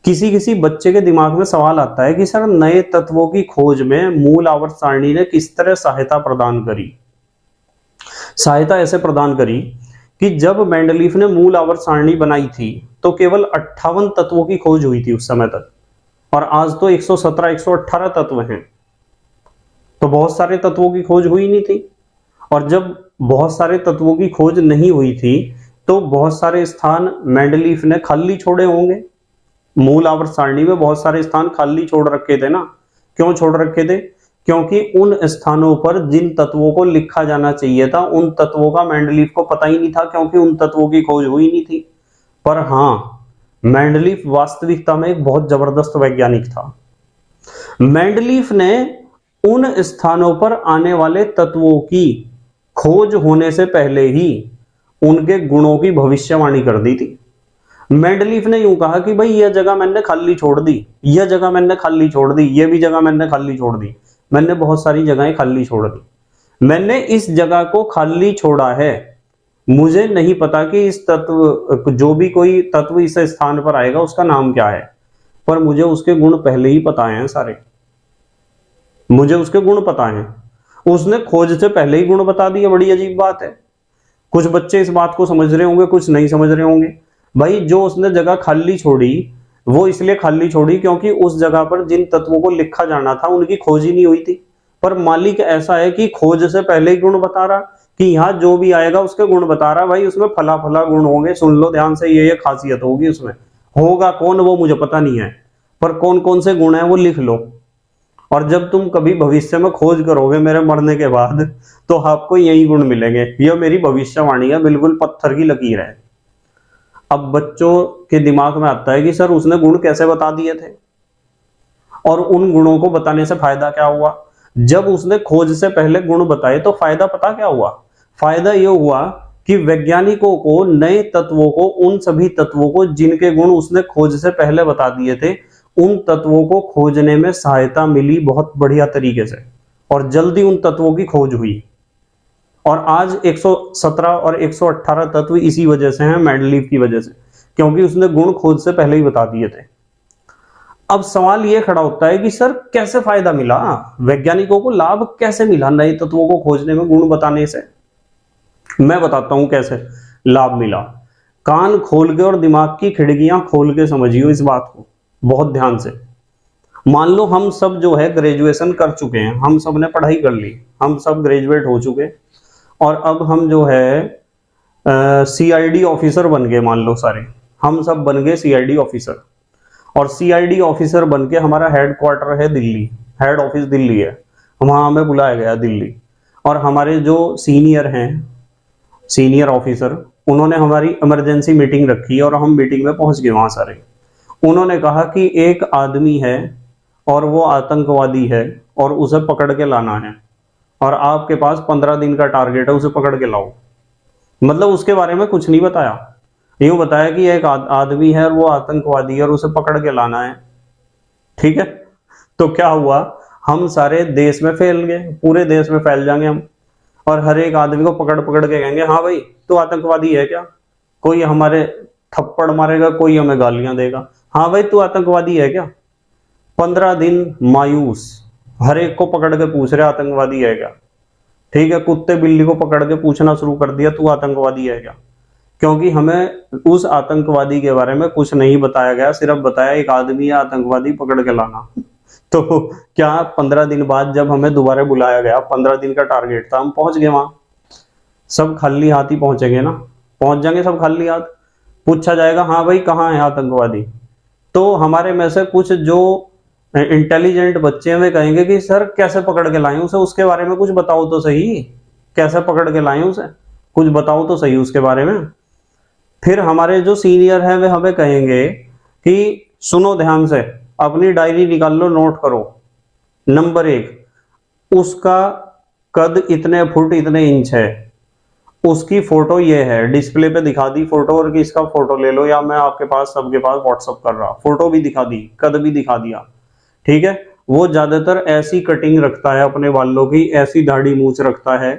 किसी किसी बच्चे के दिमाग में सवाल आता है कि सर नए तत्वों की खोज में मूल आवर्त सारणी ने किस तरह सहायता प्रदान करी। सहायता ऐसे प्रदान करी कि जब मेंडलीफ ने मूल आवर्त सारणी बनाई थी तो केवल 58 तत्वों की खोज हुई थी उस समय तक, और आज तो 117, 118 तत्व हैं। तो बहुत सारे तत्वों की खोज हुई नहीं थी। और जब बहुत सारे तत्वों की खोज नहीं हुई थी तो बहुत सारे स्थान मेंडलीफ ने खाली छोड़े होंगे। मूल आवर्त सारणी में बहुत सारे स्थान खाली छोड़ रखे थे ना। क्यों छोड़ रखे थे? क्योंकि उन स्थानों पर जिन तत्वों को लिखा जाना चाहिए था उन तत्वों का मेंडलीफ को पता ही नहीं था, क्योंकि उन तत्वों की खोज हुई नहीं थी। पर हाँ, मेंडलीफ वास्तविकता में एक बहुत जबरदस्त वैज्ञानिक था। मेंडलीफ ने उन स्थानों पर आने वाले तत्वों की खोज होने से पहले ही उनके गुणों की भविष्यवाणी कर दी थी। मेंडलीफ ने यूं कहा कि भाई यह जगह मैंने खाली छोड़ दी, यह जगह मैंने खाली छोड़ दी, यह भी जगह मैंने खाली छोड़ दी, मैंने बहुत सारी जगहें खाली छोड़ दी। मैंने इस जगह को खाली छोड़ा है, मुझे नहीं पता कि इस तत्व, जो भी कोई तत्व इस स्थान पर आएगा उसका नाम क्या है, पर मुझे उसके गुण पहले ही पता हैं सारे, मुझे उसके गुण पता हैं। उसने खोज से पहले ही गुण बता दिए। बड़ी अजीब बात है। कुछ बच्चे इस बात को समझ रहे होंगे, कुछ नहीं समझ रहे होंगे। भाई जो उसने जगह खाली छोड़ी वो इसलिए खाली छोड़ी क्योंकि उस जगह पर जिन तत्वों को लिखा जाना था उनकी खोज ही नहीं हुई थी। पर मालिक ऐसा है कि खोज से पहले ही गुण बता रहा कि यहाँ जो भी आएगा उसके गुण बता रहा। भाई उसमें फला फला गुण होंगे, सुन लो ध्यान से, ये खासियत होगी उसमें। होगा कौन वो मुझे पता नहीं है, पर कौन कौन से गुण है वो लिख लो। और जब तुम कभी भविष्य में खोज करोगे मेरे मरने के बाद तो आपको यही गुण मिलेंगे। यह मेरी भविष्यवाणी है, बिल्कुल पत्थर की लकीर है। अब बच्चों के दिमाग में आता है कि सर उसने गुण कैसे बता दिए थे और उन गुणों को बताने से फायदा क्या हुआ। जब उसने खोज से पहले गुण बताए तो फायदा पता क्या हुआ? फायदा यह हुआ कि वैज्ञानिकों को नए तत्वों को, उन सभी तत्वों को जिनके गुण उसने खोज से पहले बता दिए थे, उन तत्वों को खोजने में सहायता मिली बहुत बढ़िया तरीके से, और जल्दी उन तत्वों की खोज हुई। और आज 117 और 118 तत्व इसी वजह से हैं, मेंडलीफ की वजह से, क्योंकि उसने गुण खोज से पहले ही बता दिए थे। अब सवाल यह खड़ा होता है कि सर कैसे फायदा मिला, वैज्ञानिकों को लाभ कैसे मिला नए तत्वों को खोजने में गुण बताने से? मैं बताता हूं कैसे लाभ मिला। कान खोल के और दिमाग की खिड़कियां खोल के समझियो इस बात को बहुत ध्यान से। मान लो हम सब जो है ग्रेजुएशन कर चुके हैं, हम सब ने पढ़ाई कर ली, हम सब ग्रेजुएट हो चुके, और अब हम जो है CID ऑफिसर बन गए। मान लो सारे हम सब बन गए CID ऑफिसर, और CID ऑफिसर बन के हमारा हेड क्वार्टर है दिल्ली, हेड ऑफिस दिल्ली है, वहां हमें बुलाया गया दिल्ली। और हमारे जो सीनियर हैं, सीनियर ऑफिसर, उन्होंने हमारी इमरजेंसी मीटिंग रखी और हम मीटिंग में पहुंच गए वहां सारे। उन्होंने कहा कि एक आदमी है और वो आतंकवादी है और उसे पकड़ के लाना है, और आपके पास 15 दिन का टारगेट है, उसे पकड़ के लाओ। मतलब उसके बारे में कुछ नहीं बताया, यूं बताया कि एक आदमी है और वो आतंकवादी है और उसे पकड़ के लाना है। ठीक है, तो क्या हुआ, हम सारे देश में फैल गए, पूरे देश में फैल जाएंगे हम, और हर एक आदमी को पकड़ पकड़ के कहेंगे हाँ भाई तू आतंकवादी है क्या। कोई हमारे थप्पड़ मारेगा, कोई हमें गालियां देगा, हाँ भाई तू आतंकवादी है क्या। 15 दिन मायूस, हर एक को पकड़ के पूछ रहे आतंकवादी है क्या। ठीक है, कुत्ते बिल्ली को पकड़ के पूछना शुरू कर दिया तू आतंकवादी है क्या, क्योंकि हमें उस आतंकवादी के बारे में कुछ नहीं बताया गया, सिर्फ बताया एक आदमी है आतंकवादी, पकड़ के लाना। तो क्या 15 दिन बाद जब हमें दोबारा बुलाया गया, 15 दिन का टारगेट था, हम पहुंच गए वहां, सब खाली हाथ ही पहुंचेंगे ना, पहुंच जाएंगे सब खाली हाथ। पूछा जाएगा हाँ भाई कहाँ है आतंकवादी, तो हमारे में से कुछ जो इंटेलिजेंट बच्चे हैं वे कहेंगे कि सर कैसे पकड़ के लाए उसे, उसके बारे में कुछ बताओ तो सही, कैसे पकड़ के लाए उसे, कुछ बताओ तो सही उसके बारे में। फिर हमारे जो सीनियर हैं वे हमें कहेंगे कि सुनो ध्यान से, अपनी डायरी निकाल लो, नोट करो। नंबर 1, उसका कद इतने फुट इतने इंच है, उसकी फोटो ये है, डिस्प्ले पे दिखा दी फोटो, और कि इसका फोटो ले लो, या मैं आपके पास सबके पास व्हाट्सअप कर रहा, फोटो भी दिखा दी, कद भी दिखा दिया। ठीक है, वो ज्यादातर ऐसी कटिंग रखता है अपने बालों की, ऐसी दाढ़ी मूछ रखता है,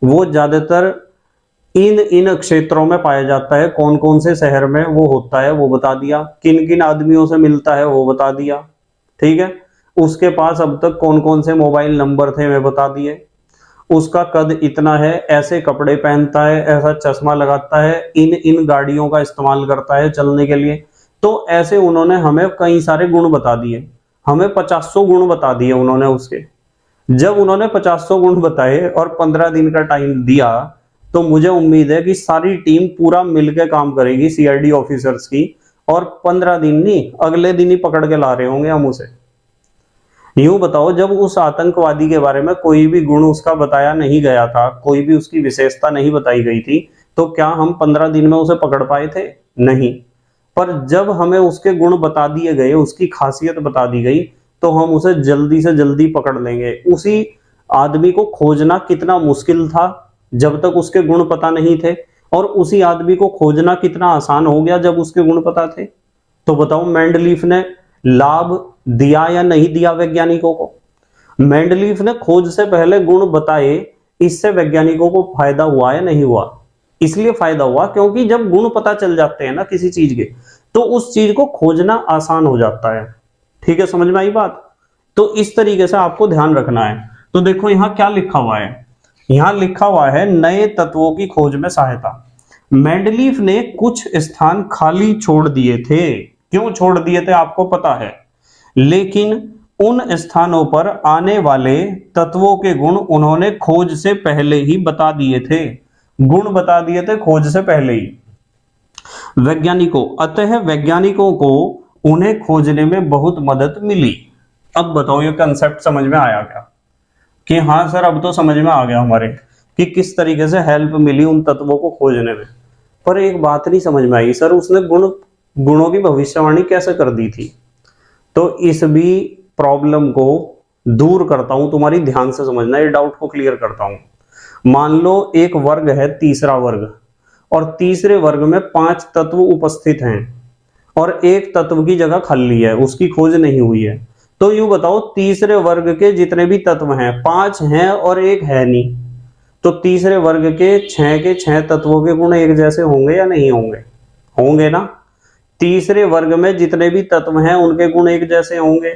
वो ज्यादातर इन क्षेत्रों में पाया जाता है, कौन कौन से शहर में वो होता है वो बता दिया, किन किन आदमियों से मिलता है वो बता दिया। ठीक है, उसके पास अब तक कौन कौन से मोबाइल नंबर थे वे बता दिए, उसका कद इतना है, ऐसे कपड़े पहनता है, ऐसा चश्मा लगाता है, इन गाड़ियों का इस्तेमाल करता है चलने के लिए। तो ऐसे उन्होंने हमें कई सारे गुण बता दिए, हमें 50 गुण बता दिए उन्होंने उसके। जब उन्होंने 50 गुण बताए और 15 दिन का टाइम दिया, तो मुझे उम्मीद है कि सारी टीम पूरा मिलकर काम करेगी सीआईडी ऑफिसर्स की, और 15 दिन नहीं, अगले दिन ही पकड़ के ला रहे होंगे हम उसे। यूं बताओ, जब उस आतंकवादी के बारे में कोई भी गुण उसका बताया नहीं गया था, कोई भी उसकी विशेषता नहीं बताई गई थी, तो क्या हम 15 दिन में उसे पकड़ पाए थे? नहीं। पर जब हमें उसके गुण बता दिए गए, उसकी खासियत बता दी गई, तो हम उसे जल्दी से जल्दी पकड़ लेंगे। उसी आदमी को खोजना कितना मुश्किल था जब तक उसके गुण पता नहीं थे, और उसी आदमी को खोजना कितना आसान हो गया जब उसके गुण पता थे। तो बताओ, मेंडलीफ ने लाभ दिया या नहीं दिया वैज्ञानिकों को? मेंडलीफ ने खोज से पहले गुण बताए, इससे वैज्ञानिकों को फायदा हुआ या नहीं हुआ? इसलिए फायदा हुआ क्योंकि जब गुण पता चल जाते हैं ना किसी चीज के, तो उस चीज को खोजना आसान हो जाता है। ठीक है, समझ में आई बात? तो इस तरीके से आपको ध्यान रखना है। तो देखो यहां क्या लिखा हुआ है, यहां लिखा हुआ है नए तत्वों की खोज में सहायता। मेंडलीफ ने कुछ स्थान खाली छोड़ दिए थे। क्यों छोड़ दिए थे आपको पता है, लेकिन उन स्थानों पर आने वाले तत्वों के गुण उन्होंने खोज से पहले ही बता दिए थे। गुण बता दिए थे खोज से पहले ही वैज्ञानिकों, अतः वैज्ञानिकों को उन्हें खोजने में बहुत मदद मिली। अब बताओ, ये कंसेप्ट समझ में आया क्या? कि हाँ सर, अब तो समझ में आ गया हमारे कि किस तरीके से हेल्प मिली उन तत्वों को खोजने में। पर एक बात नहीं समझ में आई सर, उसने गुणों की भविष्यवाणी कैसे कर दी थी? तो इस भी प्रॉब्लम को दूर करता हूं, तुम्हारी ध्यान से समझना, ये डाउट को क्लियर करता हूं। मान लो एक वर्ग है, तीसरा वर्ग, और तीसरे वर्ग में 5 तत्व उपस्थित हैं और एक तत्व की जगह खाली है, उसकी खोज नहीं हुई है। तो यूं बताओ, तीसरे वर्ग के जितने भी तत्व हैं, 5 हैं और एक है नहीं, तो तीसरे वर्ग के 6 तत्वों के गुण एक जैसे होंगे या नहीं होंगे? होंगे ना। तीसरे वर्ग में जितने भी तत्व हैं उनके गुण एक जैसे होंगे,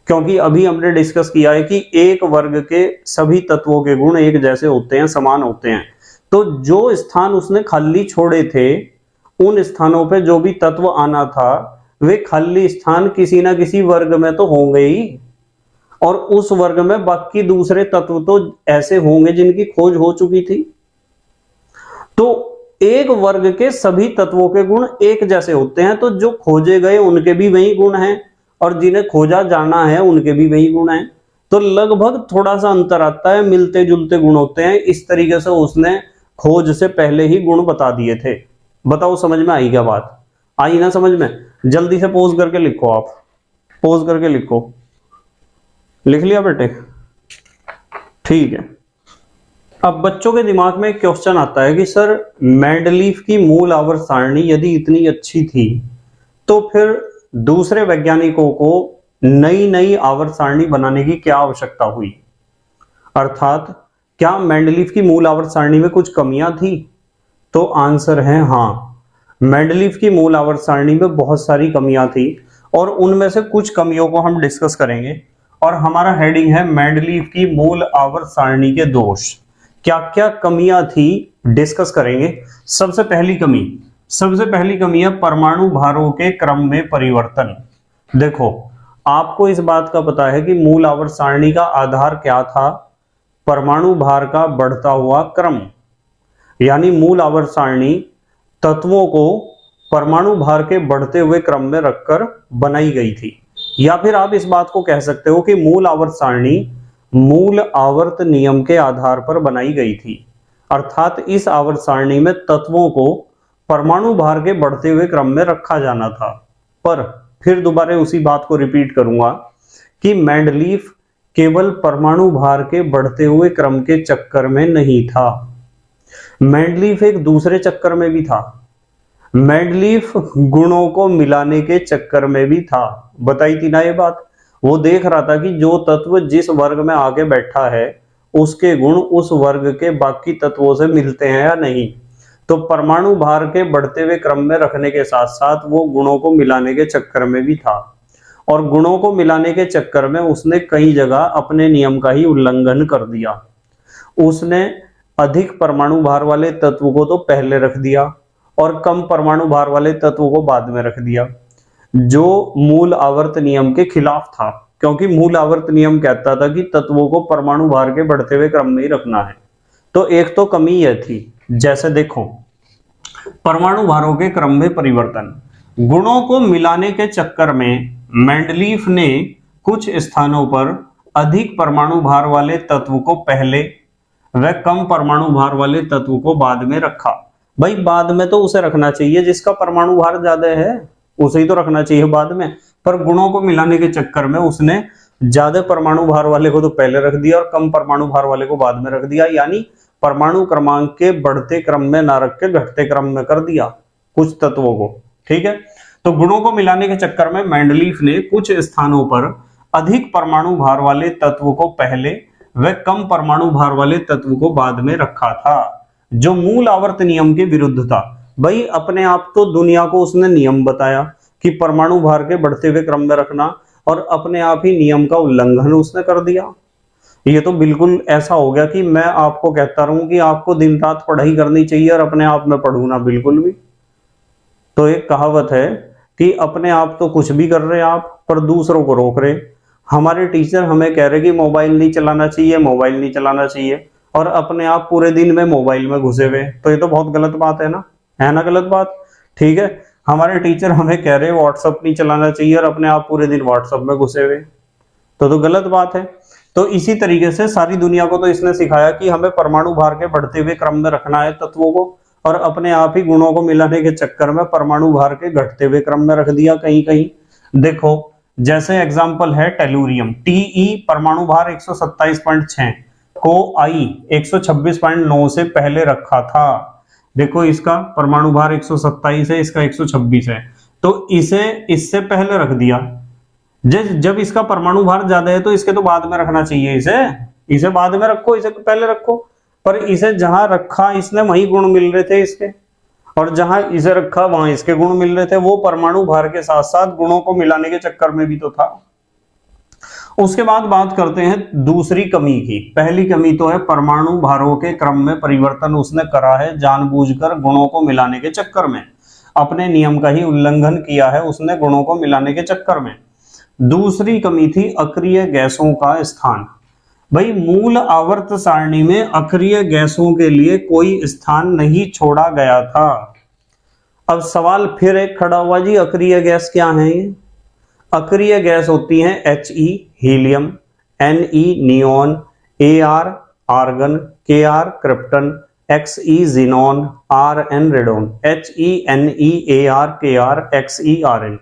क्योंकि अभी हमने डिस्कस किया है कि एक वर्ग के सभी तत्वों के गुण एक जैसे होते हैं, समान होते हैं। तो जो स्थान उसने खाली छोड़े थे, उन स्थानों पे जो भी तत्व आना था, वे खाली स्थान किसी ना किसी वर्ग में तो होंगे ही, और उस वर्ग में बाकी दूसरे तत्व तो ऐसे होंगे जिनकी खोज हो चुकी थी। तो एक वर्ग के सभी तत्वों के गुण एक जैसे होते हैं, तो जो खोजे गए उनके भी वही गुण हैं, और जिन्हें खोजा जाना है उनके भी वही गुण हैं। तो लगभग थोड़ा सा अंतर आता है, मिलते जुलते गुण होते हैं। इस तरीके से उसने खोज से पहले ही गुण बता दिए थे। बताओ, समझ में आई क्या बात? आई ना समझ में? जल्दी से पोज करके लिखो, आप पोज करके लिखो। लिख लिया बेटे? ठीक है। अब बच्चों के दिमाग में एक क्वेश्चन आता है कि सर, मेंडलीफ की मूल आवर्त सारणी यदि इतनी अच्छी थी, तो फिर दूसरे वैज्ञानिकों को नई नई आवर्त सारणी बनाने की क्या आवश्यकता हुई? अर्थात क्या मेंडलीफ की मूल आवर्त सारणी में कुछ कमियां थी? तो आंसर है हाँ, मेंडलीफ की मूल आवर्त सारणी में बहुत सारी कमियां थी, और उनमें से कुछ कमियों को हम डिस्कस करेंगे। और हमारा हेडिंग है मेंडलीफ की मूल आवर्त सारणी के दोष। क्या क्या कमियां थी डिस्कस करेंगे। सबसे पहली कमी है परमाणु भारों के क्रम में परिवर्तन। देखो, आपको इस बात का पता है कि मूल आवर्त सारणी का आधार क्या था? परमाणु भार का बढ़ता हुआ क्रम। यानी मूल आवर्त सारणी तत्वों को परमाणु भार के बढ़ते हुए क्रम में रखकर बनाई गई थी। या फिर आप इस बात को कह सकते हो कि मूल आवर्त सारणी मूल आवर्त नियम के आधार पर बनाई गई थी। अर्थात इस आवर्त सारणी में तत्वों को परमाणु भार के बढ़ते हुए क्रम में रखा जाना था। पर फिर दोबारा उसी बात को रिपीट करूंगा कि मेंडलीफ केवल परमाणु भार के बढ़ते हुए क्रम के चक्कर में नहीं था, मेंडलीफ एक दूसरे चक्कर में भी था। मेंडलीफ गुणों को मिलाने के चक्कर में भी था। बताई थी ना ये बात? वो देख रहा था कि जो तत्व जिस वर्ग में आगे बैठा है उसके गुण उस वर्ग के बाकी तत्वों से मिलते हैं या नहीं। तो परमाणु भार के बढ़ते हुए क्रम में रखने के साथ साथ वो गुणों को मिलाने के चक्कर में भी था, और गुणों को मिलाने के चक्कर में उसने कई जगह अपने नियम का ही उल्लंघन कर दिया। उसने अधिक परमाणु भार वाले तत्व को तो पहले रख दिया और कम परमाणु भार वाले तत्व को बाद में रख दिया, जो मूल आवर्त नियम के खिलाफ था। क्योंकि मूल आवर्त नियम कहता था कि तत्वों को परमाणु भार के बढ़ते हुए क्रम में ही रखना है। तो एक तो कमी यह थी, जैसे देखो परमाणु भारों के क्रम में परिवर्तन, गुणों को मिलाने के चक्कर में मेंडलीफ ने कुछ स्थानों पर अधिक परमाणु भार वाले तत्व को पहले व कम परमाणु भार वाले तत्व को बाद में रखा। भाई बाद में तो उसे रखना चाहिए जिसका परमाणु भार ज्यादा है, उसे ही तो रखना चाहिए बाद में, पर गुणों को मिलाने के चक्कर में उसने ज्यादा परमाणु भार वाले को तो पहले रख दिया और कम परमाणु भार वाले को बाद में रख दिया, यानी परमाणु क्रमांक के बढ़ते क्रम में ना रख के घटते क्रम में कर दिया कुछ तत्वों को। ठीक है, तो गुणों को मिलाने के चक्कर में मेंडलीफ ने कुछ स्थानों पर अधिक परमाणु भार वाले तत्व को पहले व कम परमाणु भार वाले तत्व को बाद में रखा था, जो मूल आवर्त नियम के विरुद्ध था। भाई अपने आप तो दुनिया को उसने नियम बताया कि परमाणु भार के बढ़ते हुए क्रम में रखना, और अपने आप ही नियम का उल्लंघन उसने कर दिया। ये तो बिल्कुल ऐसा हो गया कि मैं आपको कहता रहूं कि आपको दिन रात पढ़ाई करनी चाहिए और अपने आप में पढ़ू ना बिल्कुल भी। तो एक कहावत है कि अपने आप तो कुछ भी कर रहे आप पर दूसरों को रोक रहे। हमारे टीचर हमें कह रहे कि मोबाइल नहीं चलाना चाहिए, मोबाइल नहीं चलाना चाहिए, और अपने आप पूरे दिन में मोबाइल में घुसे हुए, तो ये तो बहुत गलत बात है ना गलत बात। ठीक है, हमारे टीचर हमें कह रहे व्हाट्सएप नहीं चलाना चाहिए और अपने आप पूरे दिन व्हाट्सएप में घुसे हुए, तो गलत बात है। तो इसी तरीके से सारी दुनिया को तो इसने सिखाया कि हमें परमाणु भार के बढ़ते हुए क्रम में रखना है तत्वों को, और अपने आप ही गुणों को मिलाने के चक्कर में परमाणु भार के घटते हुए क्रम में रख दिया कहीं कहीं। देखो जैसे एग्जांपल है टेलुरियम, टीई परमाणु भार 127.6 को आई 126.9 से पहले रखा था। देखो इसका परमाणु भार 127 है, इसका 126 है, तो इसे इससे पहले रख दिया। जब इसका परमाणु भार ज्यादा है तो इसके तो बाद में रखना चाहिए, इसे बाद में रखो, इसे पहले रखो, पर इसे जहां रखा इसने वहीं गुण मिल रहे थे इसके, और जहां इसे रखा वहां इसके गुण मिल रहे थे। वो परमाणु भार के साथ साथ गुणों को मिलाने के चक्कर में भी तो था। उसके बाद बात करते हैं दूसरी कमी की। पहली कमी तो है परमाणु भारों के क्रम में परिवर्तन उसने करा है जानबूझकर गुणों को मिलाने के चक्कर में, अपने नियम का ही उल्लंघन किया है उसने गुणों को मिलाने के चक्कर में। दूसरी कमी थी अक्रिय गैसों का स्थान। भाई मूल आवर्त सारणी में अक्रिय गैसों के लिए कोई स्थान नहीं छोड़ा गया था। अब सवाल फिर एक खड़ा हुआ, जी अक्रिय गैस क्या है? अक्रिय गैस होती हैं He helium, Ne neon, Ar argon, Kr krypton, Xe xenon, Rn radon, HeNeAr Kr Xe Rn।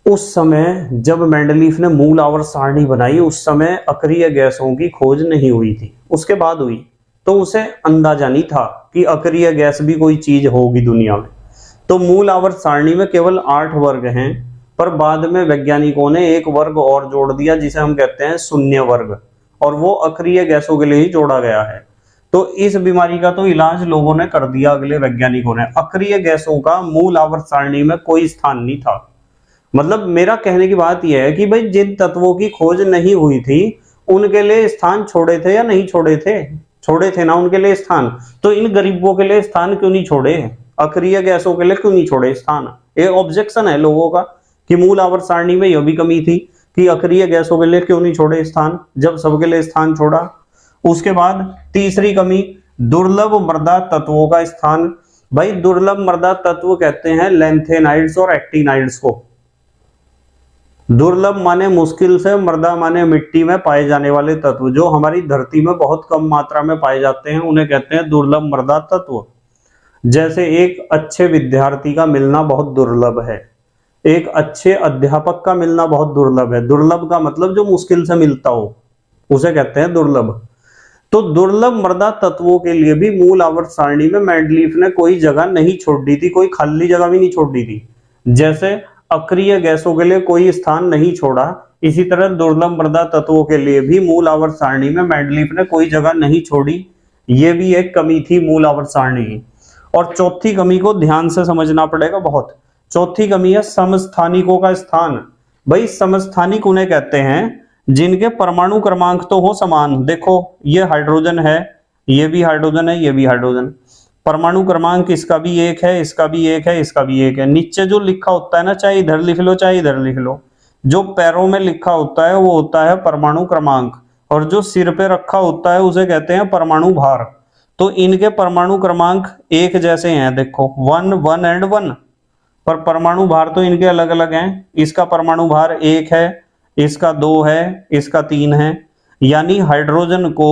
उस समय जब मेंडलीफ ने मूल आवर्त सारणी बनाई उस समय अक्रिय गैसों की खोज नहीं हुई थी, उसके बाद हुई, तो उसे अंदाजा नहीं था कि अक्रिय गैस भी कोई चीज होगी दुनिया में। तो मूल आवर्त सारणी में केवल 8 वर्ग हैं, पर बाद में वैज्ञानिकों ने एक वर्ग और जोड़ दिया जिसे हम कहते हैं शून्य वर्ग, और वो अक्रिय गैसों के लिए ही जोड़ा गया है। तो इस बीमारी का तो इलाज लोगों ने कर दिया, अगले वैज्ञानिकों ने। अक्रिय गैसों का मूल आवर्त सारणी में कोई स्थान नहीं था। मतलब मेरा कहने की बात यह है कि भाई जिन तत्वों की खोज नहीं हुई थी उनके लिए स्थान छोड़े थे या नहीं छोड़े थे? छोड़े थे ना उनके लिए स्थान। तो इन गरीबों के लिए स्थान क्यों नहीं छोड़े? अक्रिय गैसों के लिए क्यों नहीं छोड़े स्थान? ये ऑब्जेक्शन है लोगों का कि मूल आवर्त सारणी में यह भी कमी थी कि अक्रिय गैसों के लिए क्यों नहीं छोड़े स्थान, जब सबके लिए स्थान छोड़ा। उसके बाद तीसरी कमी, दुर्लभ मृदा तत्वों का स्थान। भाई दुर्लभ मृदा तत्व कहते हैं लैंथेनाइड्स और एक्टिनाइड्स को। दुर्लभ माने मुश्किल से, मृदा माने मिट्टी में पाए जाने वाले तत्व जो हमारी धरती में बहुत कम मात्रा में पाए जाते हैं, उन्हें कहते हैं दुर्लभ मृदा तत्व। जैसे एक अच्छे विद्यार्थी का मिलना बहुत दुर्लभ है, एक अच्छे अध्यापक का मिलना बहुत दुर्लभ है। दुर्लभ का मतलब जो मुश्किल से मिलता हो उसे कहते हैं दुर्लभ। तो दुर्लभ मृदा तत्वों के लिए भी मूल आवर्त सारणी में मेंडलीफ ने कोई जगह नहीं छोड़ दी थी, कोई खाली जगह भी नहीं छोड़ दी थी। जैसे अक्रिय गैसों के लिए कोई स्थान नहीं छोड़ा, इसी तरह दुर्लभ मृदा तत्वों के लिए भी मूल आवर्त सारणी में मेंडलीफ ने कोई जगह नहीं छोड़ी। यह भी एक कमी थी मूल आवर्त सारणी की। और चौथी कमी को ध्यान से समझना पड़ेगा बहुत। चौथी कमी है समस्थानिकों का स्थान। भाई समस्थानिक उन्हें कहते हैं जिनके परमाणु क्रमांक तो हो समान। देखो ये हाइड्रोजन है, ये भी हाइड्रोजन है, ये भी हाइड्रोजन, परमाणु क्रमांक इसका भी एक है, इसका भी एक है, इसका भी एक है। नीचे जो लिखा होता है ना, चाहे इधर लिख लो चाहे इधर लिख लो, जो पैरों में लिखा होता है वो होता है परमाणु क्रमांक, और जो सिर पे रखा होता है उसे कहते हैं परमाणु भार। तो इनके परमाणु क्रमांक एक जैसे हैं, देखो 1 1 एंड 1, पर परमाणु भार तो इनके अलग अलग हैं। इसका परमाणु भार 1 है, इसका 2 है, इसका 3 है। यानी हाइड्रोजन को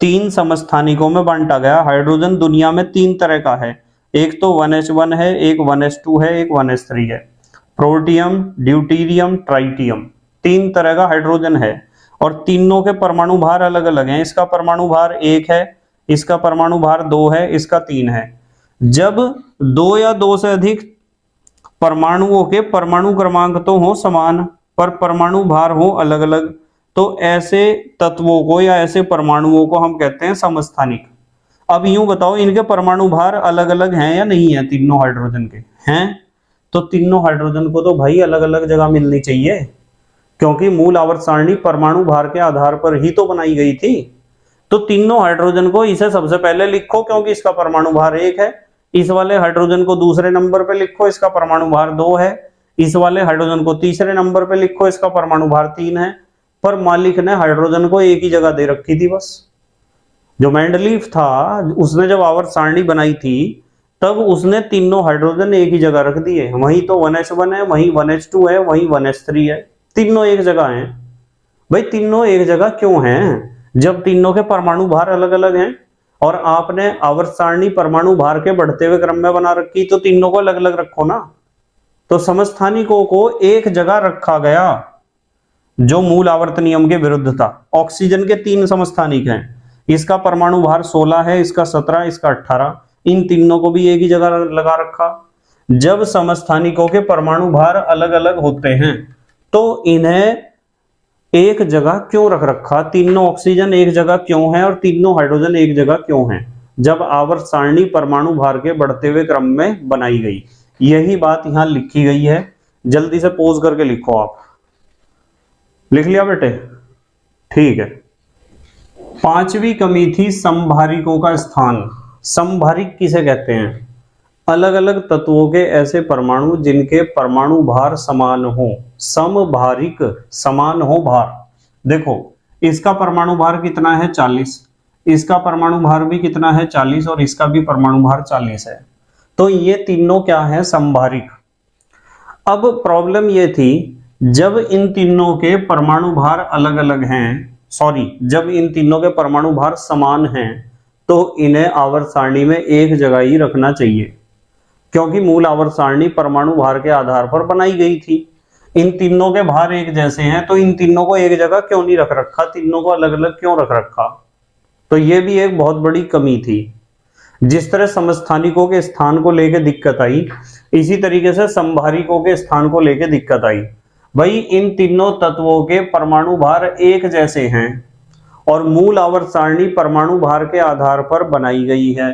3 समस्थानिकों में बांटा गया। हाइड्रोजन दुनिया में 3 तरह का है, एक तो 1s1 है, एक 1s2 है, एक 1s3 है। प्रोटियम, ड्यूटीरियम, ट्राइटियम, 3 तरह का हाइड्रोजन है, और तीनों के परमाणु भार अलग अलग हैं। इसका परमाणु भार 1 है, इसका परमाणु भार 2 है, इसका 3 है। जब 2 या 2 से अधिक परमाणुओं के परमाणु क्रमांक तो हो समान, पर परमाणु भार हो अलग अलग, तो ऐसे तत्वों को या ऐसे परमाणुओं को हम कहते हैं समस्थानिक। अब यूं बताओ, इनके परमाणु भार अलग अलग हैं या नहीं है? तीनों हाइड्रोजन के हैं, तो तीनों हाइड्रोजन को तो भाई अलग अलग जगह मिलनी चाहिए, क्योंकि मूल आवर्त सारणी परमाणु भार के आधार पर ही तो बनाई गई थी। तो तीनों हाइड्रोजन को इसे सबसे पहले लिखो, क्योंकि इसका परमाणु भार 1 है। इस वाले हाइड्रोजन को दूसरे नंबर पे लिखो, इसका परमाणु भार 2 है। इस वाले हाइड्रोजन को तीसरे नंबर पे लिखो, इसका परमाणु भार 3 है। पर मालिक ने हाइड्रोजन को एक ही जगह दे रखी थी बस। जो मेंडलीफ था उसने जब आवर्त सारणी बनाई थी तब उसने तीनों हाइड्रोजन एक ही जगह रख दिए। वहीं तो 1s1 है, वहीं 1s2 है, वहीं 1s3 है, तीनों एक जगह हैं। भाई तीनों एक जगह क्यों हैं? जब तीनों के परमाणु भार अलग अलग हैं और आपने आवर्त सारणी परमाणु भार के बढ़ते हुए क्रम में बना रखी, तो तीनों को अलग अलग रखो ना। तो समस्थानिकों को एक जगह रखा गया, जो मूल आवर्त नियम के विरुद्ध था। ऑक्सीजन के 3 समस्थानिक हैं, इसका परमाणु भार 16 है, इसका 17, इसका 18। इन तीनों को भी एक ही जगह लगा रखा। जब समस्थानिकों के परमाणु भार अलग अलग होते हैं तो इन्हें एक जगह क्यों रख रखा? तीनों ऑक्सीजन एक जगह क्यों है और तीनों हाइड्रोजन एक जगह क्यों है? जब आवर्त सारणी परमाणु भार के बढ़ते हुए क्रम में बनाई गई। यही बात यहां लिखी गई है, जल्दी से पोज करके लिखो। आप लिख लिया बेटे? ठीक है। 5वीं कमी थी समभारिकों का स्थान। समभारिक किसे कहते हैं? अलग अलग तत्वों के ऐसे परमाणु जिनके परमाणु भार समान हो। समभारिक, समान हो भार। देखो इसका परमाणु भार कितना है? 40। इसका परमाणु भार भी कितना है? 40, और इसका भी परमाणु भार 40 है। तो ये तीनों क्या है? समभारिक। अब प्रॉब्लम ये थी, जब इन तीनों के परमाणु भार अलग अलग हैं, जब इन तीनों के परमाणु भार समान हैं, तो इन्हें आवर्त सारणी में एक जगह ही रखना चाहिए, क्योंकि मूल आवर्त सारणी परमाणु भार के आधार पर बनाई गई थी। इन तीनों के भार एक जैसे हैं, तो इन तीनों को एक जगह क्यों नहीं रख रखा? तीनों को अलग अलग क्यों रख रखा? तो यह भी एक बहुत बड़ी कमी थी। जिस तरह समस्थानिकों के स्थान को लेकर दिक्कत आई, इसी तरीके से समभारिकों के स्थान को लेकर दिक्कत आई। भाई इन तीनों तत्वों के परमाणु भार एक जैसे हैं और मूल आवर्त सारणी परमाणु भार के आधार पर बनाई गई है,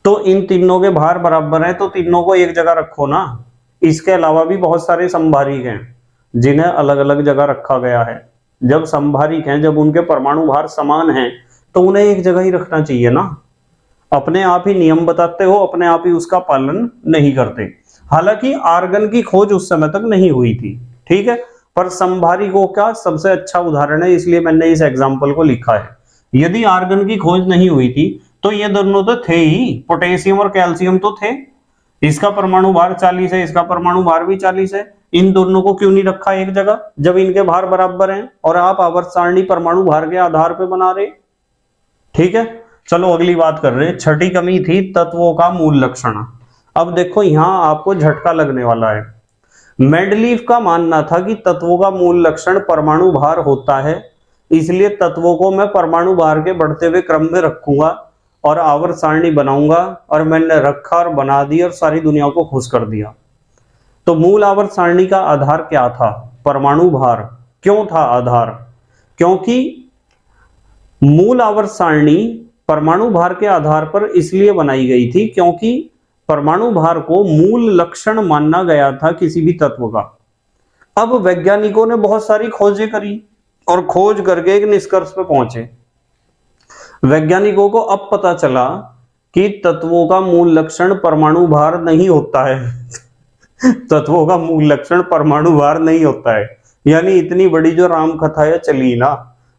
तो इन तीनों के भार बराबर हैं, तो तीनों को एक जगह रखो ना। इसके अलावा भी बहुत सारे समभारिक हैं जिन्हें अलग अलग जगह रखा गया है। जब समभारिक हैं, जब उनके परमाणु भार समान हैं, तो उन्हें एक जगह ही रखना चाहिए ना। अपने आप ही नियम बताते हो, अपने आप ही उसका पालन नहीं करते। हालांकि आर्गन की खोज उस समय तक नहीं हुई थी, ठीक है, पर समभारिकों का सबसे अच्छा उदाहरण है, इसलिए मैंने इस एग्जाम्पल को लिखा है। यदि आर्गन की खोज नहीं हुई थी तो ये दोनों तो थे ही, पोटेशियम और कैल्शियम तो थे। इसका परमाणु भार 40 है, इसका परमाणु भार भी 40 है। इन दोनों को क्यों नहीं रखा एक जगह, जब इनके भार बराबर हैं और आप आवर्त सारणी परमाणु भार के आधार पर बना रहे? ठीक है, चलो अगली बात कर रहे हैं। 6ठी कमी थी तत्वों का मूल लक्षण। अब देखो यहां आपको झटका लगने वाला है। मेंडलीफ का मानना था कि तत्वों का मूल लक्षण परमाणु भार होता है, इसलिए तत्वों को मैं परमाणु भार के बढ़ते हुए क्रम में रखूंगा और आवर्त सारणी बनाऊंगा, और मैंने रखा और बना दिया और सारी दुनिया को खुश कर दिया। तो मूल आवर्त सारणी का आधार क्या था? परमाणु भार। क्यों था आधार? क्योंकि मूल आवर्त सारणी परमाणु भार के आधार पर इसलिए बनाई गई थी क्योंकि परमाणु भार को मूल लक्षण माना गया था किसी भी तत्व का। अब वैज्ञानिकों ने बहुत सारी खोजें करी और खोज करके एक निष्कर्ष पे पहुंचे। वैज्ञानिकों को अब पता चला कि तत्वों का मूल लक्षण परमाणु भार नहीं होता है। तत्वों का मूल लक्षण परमाणु भार नहीं होता है। यानी इतनी बड़ी जो राम कथा है चली ना,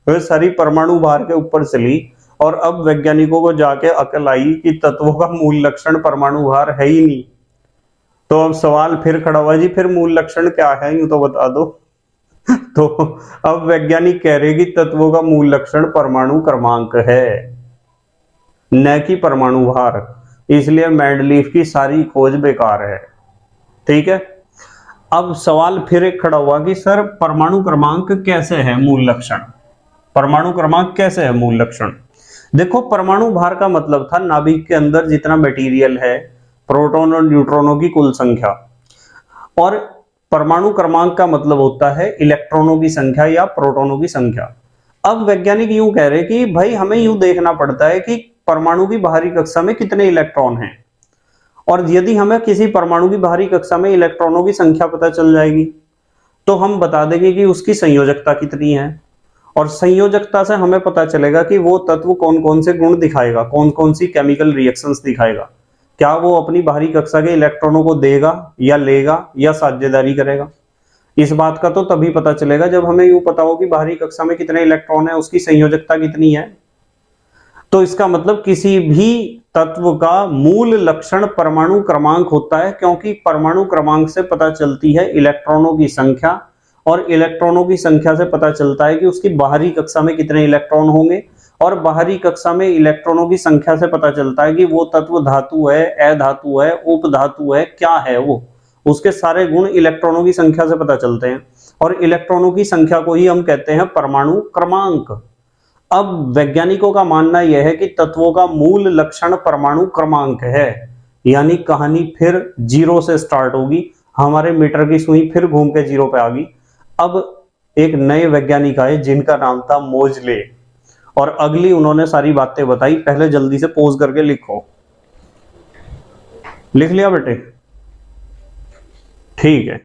वह सारी परमाणु भार के ऊपर चली, और अब वैज्ञानिकों को जाके अकल आई कि तत्वों का मूल लक्षण परमाणु भार है ही नहीं। तो अब सवाल फिर खड़ा हुआ, जी फिर मूल लक्षण क्या है, यूं तो बता दो। तो अब वैज्ञानिक कह रहे कि तत्वों का मूल लक्षण परमाणु क्रमांक है, न कि परमाणु भार। इसलिए मेंडलीफ की सारी खोज बेकार है। ठीक है, अब सवाल फिर एक खड़ा हुआ कि सर परमाणु क्रमांक कैसे है मूल लक्षण, परमाणु क्रमांक कैसे है मूल लक्षण। देखो, परमाणु भार का मतलब था नाभिक के अंदर जितना मटेरियल है, प्रोटॉन और न्यूट्रॉनों की कुल संख्या, और परमाणु क्रमांक का मतलब होता है इलेक्ट्रॉनों की संख्या या प्रोटॉनों की संख्या। अब वैज्ञानिक यूं कह रहे कि भाई हमें यूं देखना पड़ता है कि परमाणु की बाहरी कक्षा में कितने इलेक्ट्रॉन हैं, और यदि हमें किसी परमाणु की बाहरी कक्षा में इलेक्ट्रॉनों की संख्या पता चल जाएगी तो हम बता देंगे कि उसकी संयोजकता कितनी है, और संयोजकता से हमें पता चलेगा कि वो तत्व कौन कौन से गुण दिखाएगा, कौन कौन सी केमिकल रिएक्शंस दिखाएगा, क्या वो अपनी बाहरी कक्षा के इलेक्ट्रॉनों को देगा या लेगा या साझेदारी करेगा। इस बात का तो तभी पता चलेगा जब हमें यूं पता हो कि बाहरी कक्षा में कितने इलेक्ट्रॉन है, उसकी संयोजकता कितनी है। तो इसका मतलब किसी भी तत्व का मूल लक्षण परमाणु क्रमांक होता है, क्योंकि परमाणु क्रमांक से पता चलती है इलेक्ट्रॉनों की संख्या, और इलेक्ट्रॉनों की संख्या से पता चलता है कि उसकी बाहरी कक्षा में कितने इलेक्ट्रॉन होंगे, और बाहरी कक्षा में इलेक्ट्रॉनों की संख्या से पता चलता है कि वो तत्व धातु है, अधातु है, उपधातु है, क्या है वो, उसके सारे गुण इलेक्ट्रॉनों की संख्या से पता चलते हैं, और इलेक्ट्रॉनों की संख्या को ही हम कहते हैं परमाणु क्रमांक। अब वैज्ञानिकों का मानना यह है कि तत्वों का मूल लक्षण परमाणु क्रमांक है, यानी कहानी फिर जीरो से स्टार्ट होगी, हमारे मीटर की सुई फिर घूम के जीरो पे आ गई। अब एक नए वैज्ञानिक आए जिनका नाम था मोजले, और अगली उन्होंने सारी बातें बताई। पहले जल्दी से पोज करके लिखो, लिख लिया बेटे? ठीक है।